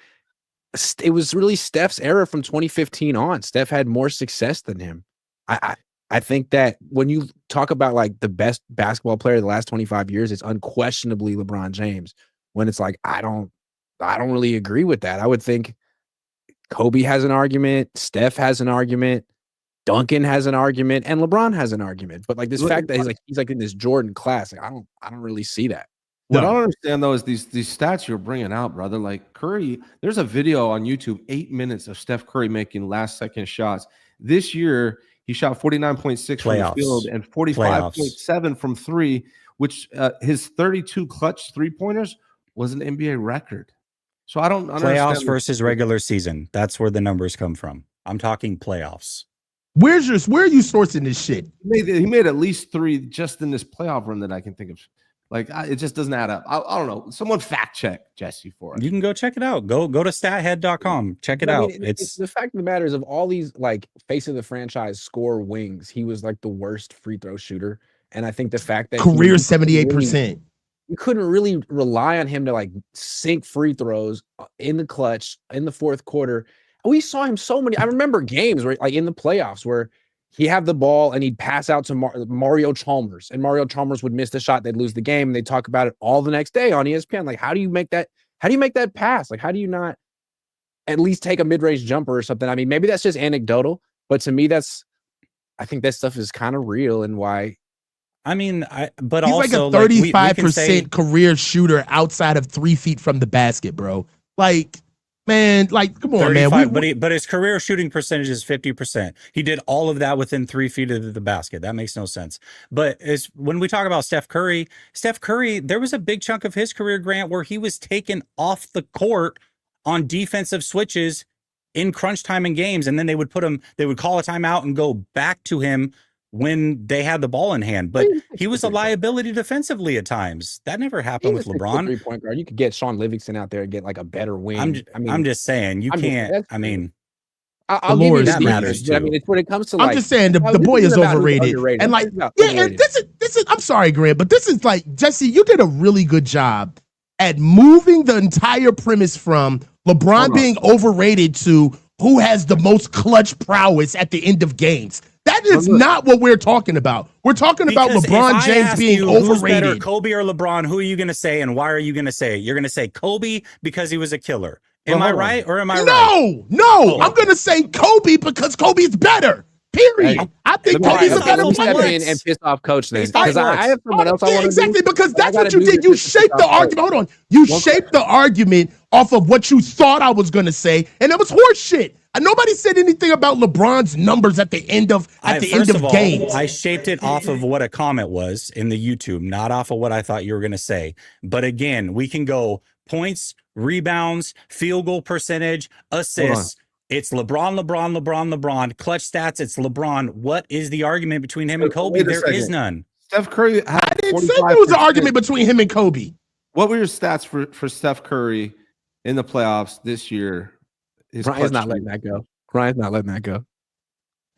it was really Steph's era from 2015 on. Steph had more success than him. I think that when you talk about like the best basketball player of the last 25 years, it's unquestionably LeBron James. When it's like, I don't really agree with that. I would think Kobe has an argument, Steph has an argument, Duncan has an argument, and LeBron has an argument. But like this fact that he's like in this Jordan class, like, I don't really see that. What I don't understand though is these stats you're bringing out, brother. Like Curry, there's a video on YouTube, 8 minutes of Steph Curry making last second shots. This year, he shot 49.6 from the field and 45.7 from three, which his 32 clutch 3-pointers was an NBA record. So I don't understand. Playoffs versus regular season. That's where the numbers come from. I'm talking playoffs. Where are you sourcing this shit? He made at least 3 just in this playoff run that I can think of. Like, it just doesn't add up. I don't know. Someone fact check Jessie for it. You can go check it out. Go to stathead.com. Check it out. It's the fact of the matter is, of all these like face of the franchise score wings, he was like the worst free throw shooter. And I think the fact that career 78%. You couldn't really rely on him to like sink free throws in the clutch in the fourth quarter. We saw him so many. I remember games where, like in the playoffs, where he'd have the ball and he'd pass out to Mario Chalmers, and Mario Chalmers would miss the shot. They'd lose the game, and they'd talk about it all the next day on ESPN. Like, how do you make that? How do you make that pass? Like, how do you not at least take a mid-range jumper or something? I mean, maybe that's just anecdotal, but to me, I think that stuff is kind of real. And why? I mean, but he's also like a 35% career shooter outside of 3 feet from the basket, bro. Like, man, like, come on, man. But his career shooting percentage is 50%. He did all of that within 3 feet of the basket. That makes no sense. But when we talk about Steph Curry, there was a big chunk of his career, Grant, where he was taken off the court on defensive switches in crunch time in games, and then they would call a timeout and go back to him when they had the ball in hand. But he was a liability defensively at times. That never happened with LeBron. 3-point guard. You could get Sean Livingston out there and get like a better wing. I'm just saying you can't. I mean, I'll give you that matters too. I mean, it's when it comes to like, I'm just saying the boy is overrated. And like, and this is I'm sorry, Grant, but this is like, Jessie, you did a really good job at moving the entire premise from LeBron being overrated to who has the most clutch prowess at the end of games. That is not what we're talking about. We're talking about LeBron James being overrated. Who's better, Kobe or LeBron? Who are you going to say, and why are you going to say it? You're going to say Kobe because he was a killer. Am I right or am I right? No. I'm going to say Kobe because Kobe's better. Period. Hey, I think Kobe's a better player. And piss off Coach then. Because I have someone else I want to exactly, because that's what you did. You shaped the argument. Hold on. You shaped the argument off of what you thought I was going to say, and it was horse shit. Nobody said anything about LeBron's numbers at the end of games. I shaped it off of what a comment was in the YouTube, not off of what I thought you were going to say. But again, we can go points, rebounds, field goal percentage, assists. It's LeBron. Clutch stats, it's LeBron. What is the argument between him and Kobe? There is none. Steph Curry had I didn't say there was an argument between him and Kobe. What were your stats for Steph Curry in the playoffs this year? Ryan's not letting that go.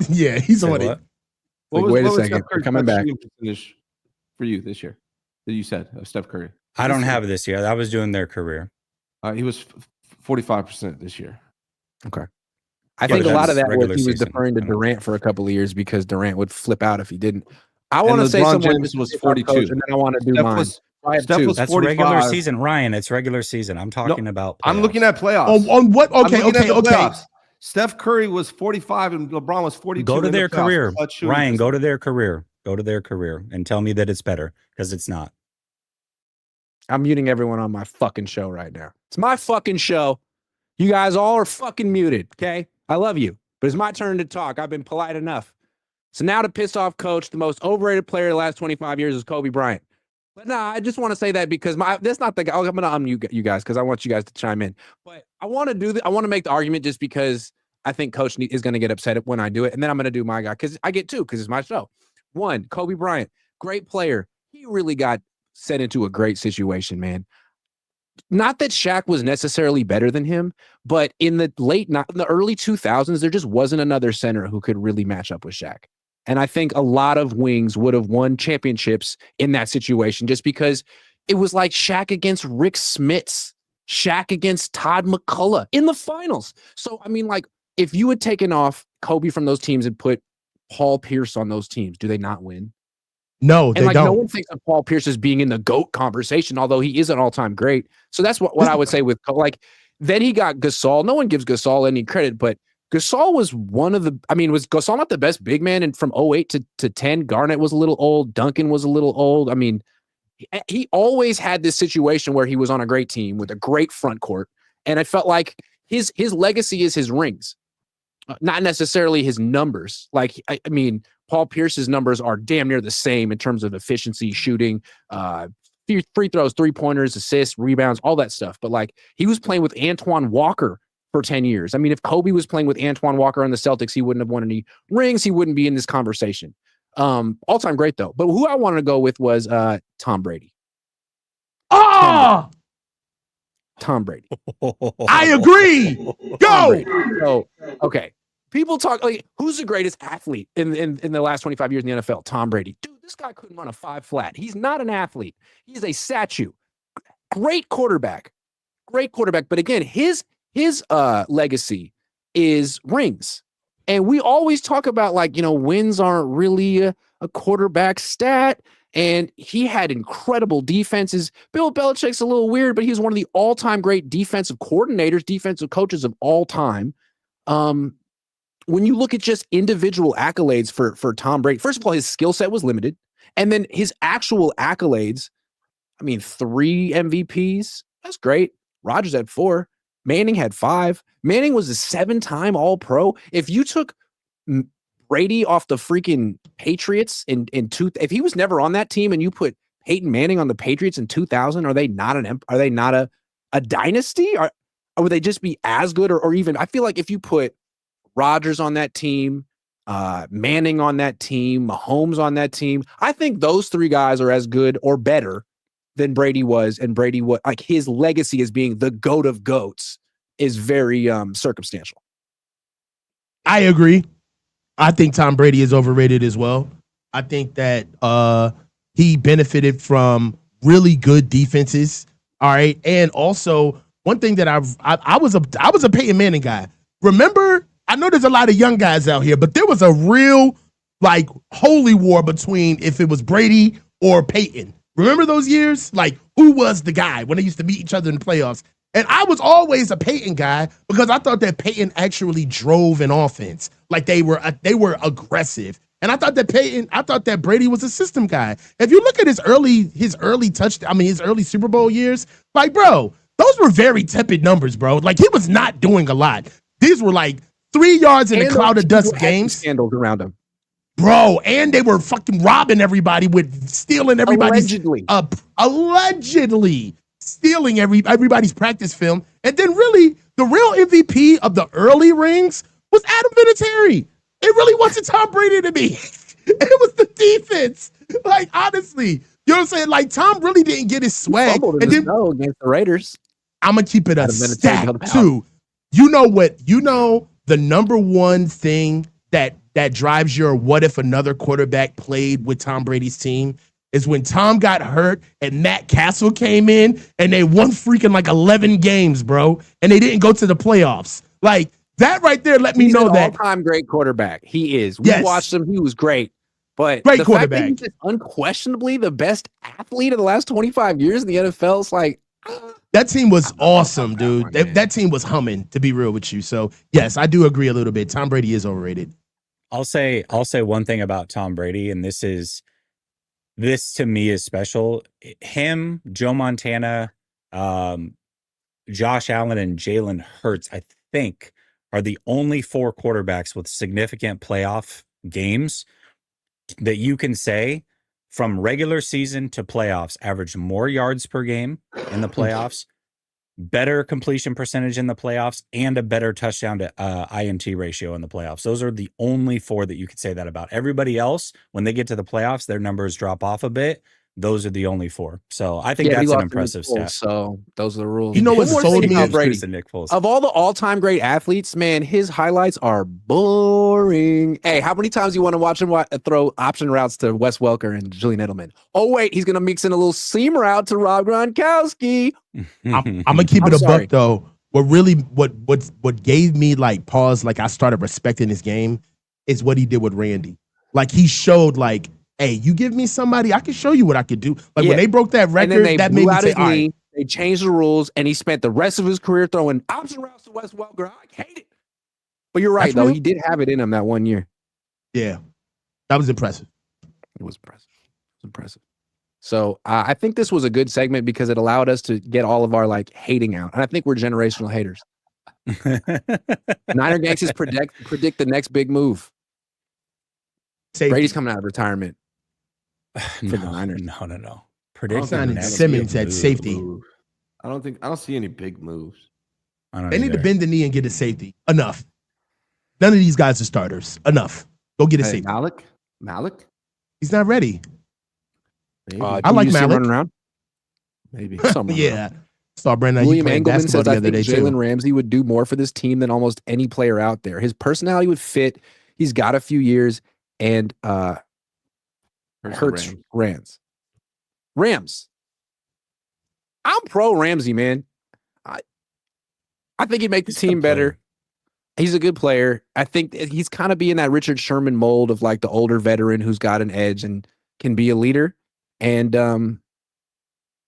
Yeah, he's on it. Wait a second. Coming back. For you this year that you said of Steph Curry? I don't have it this year. I was doing their career. He was 45% this year. Okay. I think a lot of that was he was deferring to Durant for a couple of years because Durant would flip out if he didn't. I want to say someone James was 42, and then I want to do mine. Steph was That's 45. regular season, Ryan. It's regular season. I'm talking about playoffs. I'm looking at playoffs. On what? Okay. Steph Curry was 45 and LeBron was 42. Go to their career. Ryan, go to their career. Go to their career and tell me that it's better, because it's not. I'm muting everyone on my fucking show right now. It's my fucking show. You guys all are fucking muted, okay? I love you, but it's my turn to talk. I've been polite enough. So now to piss off Coach, the most overrated player of the last 25 years is Kobe Bryant. But I just want to say that because that's not the guy. I'm going to unmute you guys because I want you guys to chime in. But I want to do I want to make the argument just because I think Coach is going to get upset when I do it. And then I'm going to do my guy because I get two because it's my show. One, Kobe Bryant, great player. He really got set into a great situation, man. Not that Shaq was necessarily better than him, but in the early 2000s, there just wasn't another center who could really match up with Shaq. And I think a lot of wings would have won championships in that situation just because it was like Shaq against Rick Smits, Shaq against Todd McCullough in the finals. So, I mean, like, if you had taken off Kobe from those teams and put Paul Pierce on those teams, do they not win? No, And they like don't. no one thinks of Paul Pierce as being in the GOAT conversation, although he is an all-time great. So that's what I would say with like. Then he got Gasol. No one gives Gasol any credit, but Gasol was one of the. I mean, was Gasol not the best big man? And from 08 to 10, Garnett was a little old. Duncan was a little old. I mean, he always had this situation where he was on a great team with a great front court, and I felt like his legacy is his rings, not necessarily his numbers. Like I mean, Paul Pierce's numbers are damn near the same in terms of efficiency, shooting, free throws, 3-pointers, assists, rebounds, all that stuff. But like he was playing with Antoine Walker for 10 years. I mean, if Kobe was playing with Antoine Walker on the Celtics, he wouldn't have won any rings. He wouldn't be in this conversation. All-time great though. But who I wanted to go with was Tom Brady. Oh, Tom Brady. I agree. Go. So, okay. People talk like who's the greatest athlete in the last 25 years in the NFL? Tom Brady. Dude, this guy couldn't run a 5 flat. He's not an athlete. He's a statue. Great quarterback. But again, his legacy is rings. And we always talk about like, wins aren't really a quarterback stat. And he had incredible defenses. Bill Belichick's a little weird, but he's one of the all-time great defensive coordinators, defensive coaches of all time. When you look at just individual accolades for Tom Brady, first of all, his skill set was limited. And then his actual accolades, I mean, 3 MVPs, that's great. Rodgers had 4. Manning had 5. Manning was a 7-time All-Pro. If you took Brady off the freaking Patriots if he was never on that team and you put Peyton Manning on the Patriots in 2000, are they not a dynasty? Or would they just be as good or even, I feel like if you put Rodgers on that team, Manning on that team, Mahomes on that team, I think those 3 guys are as good or better than Brady was. And Brady, like his legacy as being the GOAT of GOATs is very circumstantial. I agree. I think Tom Brady is overrated as well. I think that he benefited from really good defenses. All right. And also one thing that I was a Peyton Manning guy. Remember, I know there's a lot of young guys out here, but there was a real like holy war between if it was Brady or Peyton. Remember those years? Like who was the guy when they used to meet each other in the playoffs? And I was always a Peyton guy because I thought that Peyton actually drove an offense. Like they were aggressive. And I thought that Brady was a system guy. If you look at his early Super Bowl years, like, bro, those were very tepid numbers, bro. Like he was not doing a lot. These were like 3 yards in a cloud of dust games. Scandals around him. Bro, and they were fucking robbing everybody with stealing everybody's allegedly stealing everybody's practice film. And then really the real MVP of the early rings was Adam Vinatieri. It really wasn't Tom Brady to me. It was the defense. Like, honestly, you know what I'm saying? Like, Tom really didn't get his swag. And then against the Raiders. I'm going to keep it a stat, too. You know the number one thing that drives your what if another quarterback played with Tom Brady's team is when Tom got hurt and Matt Castle came in and they won freaking like 11 games, bro. And they didn't go to the playoffs. Like, that right there let me know that all-time great quarterback. He is. We watched him. He was great. But great the quarterback. Fact that he's unquestionably the best athlete of the last 25 years in the NFL is like that team was awesome, dude. That team was humming, to be real with you. So yes, I do agree a little bit. Tom Brady is overrated. I'll say one thing about Tom Brady, and this to me is special. Him, Joe Montana, Josh Allen, and Jalen Hurts, I think, are the only 4 quarterbacks with significant playoff games that you can say from regular season to playoffs average more yards per game in the playoffs, better completion percentage in the playoffs, and a better touchdown to INT ratio in the playoffs. Those are the only 4 that you could say that about. Everybody else, when they get to the playoffs, their numbers drop off a bit. Those are the only 4. So I think that's an impressive stat. So those are the rules. You know what sold me? Of all the all-time great athletes, man, his highlights are boring. Hey, how many times do you want to watch him throw option routes to Wes Welker and Julian Edelman? Oh, wait, he's going to mix in a little seam route to Rob Gronkowski. I'm going to keep it a buck, though. What gave me like pause, like I started respecting this game, is what he did with Randy. Like he showed like, hey, you give me somebody, I can show you what I could do. Like Yeah. when they broke that And record, then they that blew made me out say, his all knee. right. They changed the rules, and he spent the rest of his career throwing option routes to Wes Welker. I hate it. But you're right, That's though. real. He did have it in him that one year. Yeah, that was impressive. It was impressive. It was impressive. So I think this was a good segment because it allowed us to get all of our like hating out. And I think we're generational haters. Niner Gangsters predict the next big move. Safety. Brady's coming out of retirement. No, the Niners. No. Predict Signing the next Simmons big at move. safety. I don't see any big moves. I don't They need to either. bend the knee and get a safety. Enough. None of these guys are starters. Enough. Go get a Hey, safety. Malik? He's not ready. Maybe. I like you see him Malik. running around. Maybe. Yeah. Saw Brandon Aiyuk William playing Engelman basketball says, I the other think day Jalen too. Ramsey would do more for this team than almost any player out there. His personality would fit. He's got a few years and hurts Rams. I'm pro Ramsey, man. I think he'd make the He's a good team better. player. He's a good player. I think he's kind of being that Richard Sherman mold of like the older veteran who's got an edge and can be a leader. And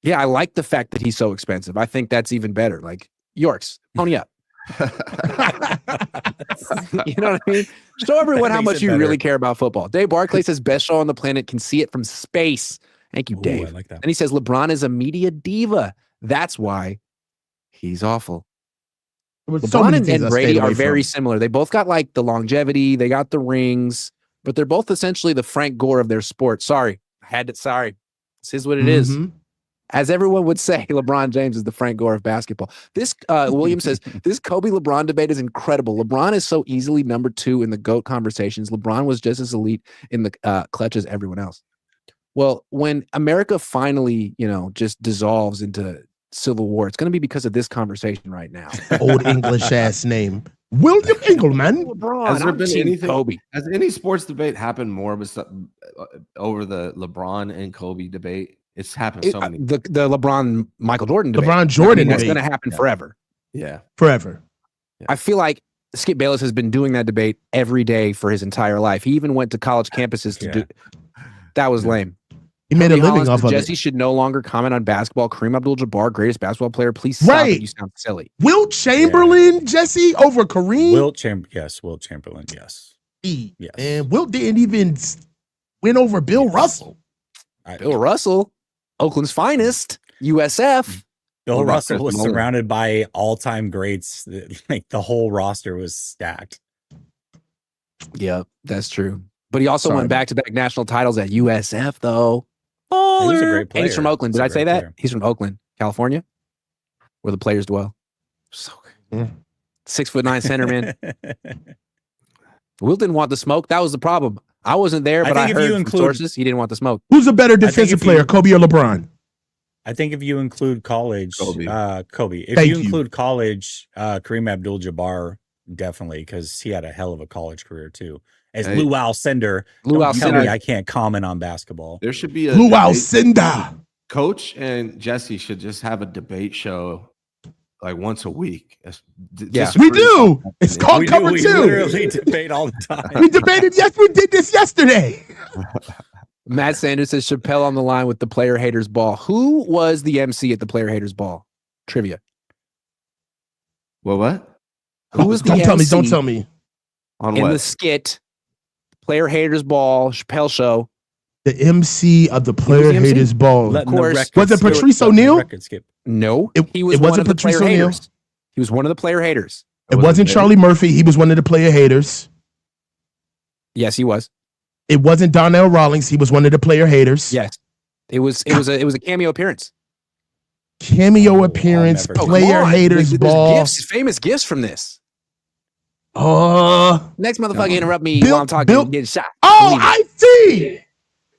yeah, I like the fact that he's so expensive. I think that's even better. Like Yorks, pony up. You know what I mean? Show everyone That how makes much it you better. really care about football. Dave Barclay says best show on the planet, can see it from space. Thank you, Ooh, Dave. I like that. And he says LeBron is a media diva. That's why he's awful. LeBron and Brady are very similar. They both got like the longevity, they got the rings, but they're both essentially the Frank Gore of their sport. Sorry. This is what it is. As everyone would say, LeBron James is the Frank Gore of basketball. This William says, this Kobe LeBron debate is incredible. LeBron is so easily number 2 in the GOAT conversations. LeBron was just as elite in the clutch as everyone else. Well, when America finally, just dissolves into civil war, it's going to be because of this conversation right now. Old English ass name. William Engelman. LeBron, Has there I'm been team anything? Kobe. Has any sports debate happened more over the LeBron and Kobe debate? It's happened so many. The LeBron Michael Jordan debate. LeBron Jordan that's debate. going to happen forever. Yeah. Forever. I feel like Skip Bayless has been doing that debate every day for his entire life. He even went to college campuses to do. That was lame. He made a living off of Jessie it. should no longer comment on basketball. Kareem Abdul-Jabbar, greatest basketball player. Please stop it. You sound silly. Wilt Chamberlain, Jesse, over Kareem. Wilt Chamberlain, yes. Yes. And Wilt didn't even win over Bill Russell. Bill Russell, Oakland's finest, USF. Bill Russell was surrounded by all-time greats. Like the whole roster was stacked. Yeah, that's true. But he also won back-to-back national titles at USF, though. He was a great player. And he's from Oakland. Did I say that? Player. He's from Oakland, California, where the players dwell. So good. 6'9" center, man. Will didn't want the smoke. That was the problem. I wasn't there, but I heard from sources he didn't want the smoke. Who's a better defensive player, Kobe or LeBron? I think if you include college, Kobe. If Thank you include college, Kareem Abdul-Jabbar, definitely, because he had a hell of a college career too. As Lou Alcindor, I can't comment on basketball. There should be a Lou Alcindor. Coach and Jessie should just have a debate show like once a week. We do. It's called Cover 2. We literally debate all the time. We debated. Yes, we did this yesterday. Matt Sanders says Chappelle on the line with the Player Haters Ball. Who was the MC at the Player Haters Ball? Trivia. Well, what? Who was the Don't MC tell me. On in what? the skit, Player Haters Ball, Chappelle Show? The MC of the Player Haters Ball. Of course. Was it Patrice O'Neal? No. He was one of the Player Haters. He was one of the Player Haters. It wasn't Charlie Murphy. He was one of the Player Haters. Yes, he was. It wasn't Donnell Rawlings. He was one of the Player Haters. Yes. It was a cameo appearance. Cameo appearance, Player Haters Ball. Gifts, famous gifts from this. Next motherfucker interrupt me while I'm talking and getting shot. Oh, I see.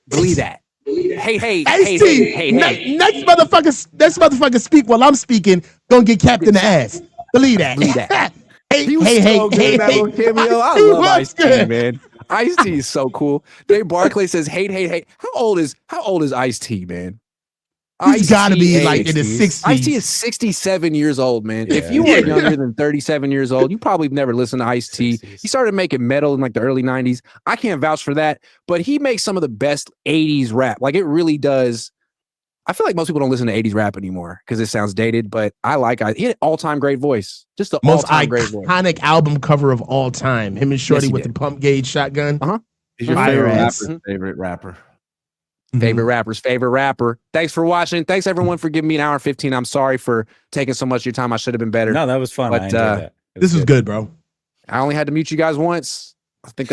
Believe that. Hey. Next motherfucker speak while I'm speaking. Gonna get capped in the ass. Believe that. He was so good in that little cameo. I love Ice-T, man. Ice-T is so cool. Dave Barclay says, hate. How old is Ice-T, man? He's got to be Ice-T like in his 60s. Ice-T is 67 years old, man. If you Yeah. are younger than 37 years old, you probably never listened to Ice-T. He started making metal in like the early 90s. I can't vouch for that, but he makes some of the best 80s rap. Like it really does. I feel like most people don't listen to 80s rap anymore because it sounds dated, but I like it. He had an all-time great voice. Just the Most all-time great voice. iconic album cover of all time. Him and Shorty Yes, he with did. the pump gauge shotgun. He's your Fire favorite ass. rapper's favorite rapper. Favorite rapper's favorite rapper. Thanks for watching. Thanks everyone for giving me an hour and 15. I'm sorry for taking so much of your time. I should have been better. No, that was fun. But, I enjoyed that. This was good, bro. I only had to mute you guys once. I think that's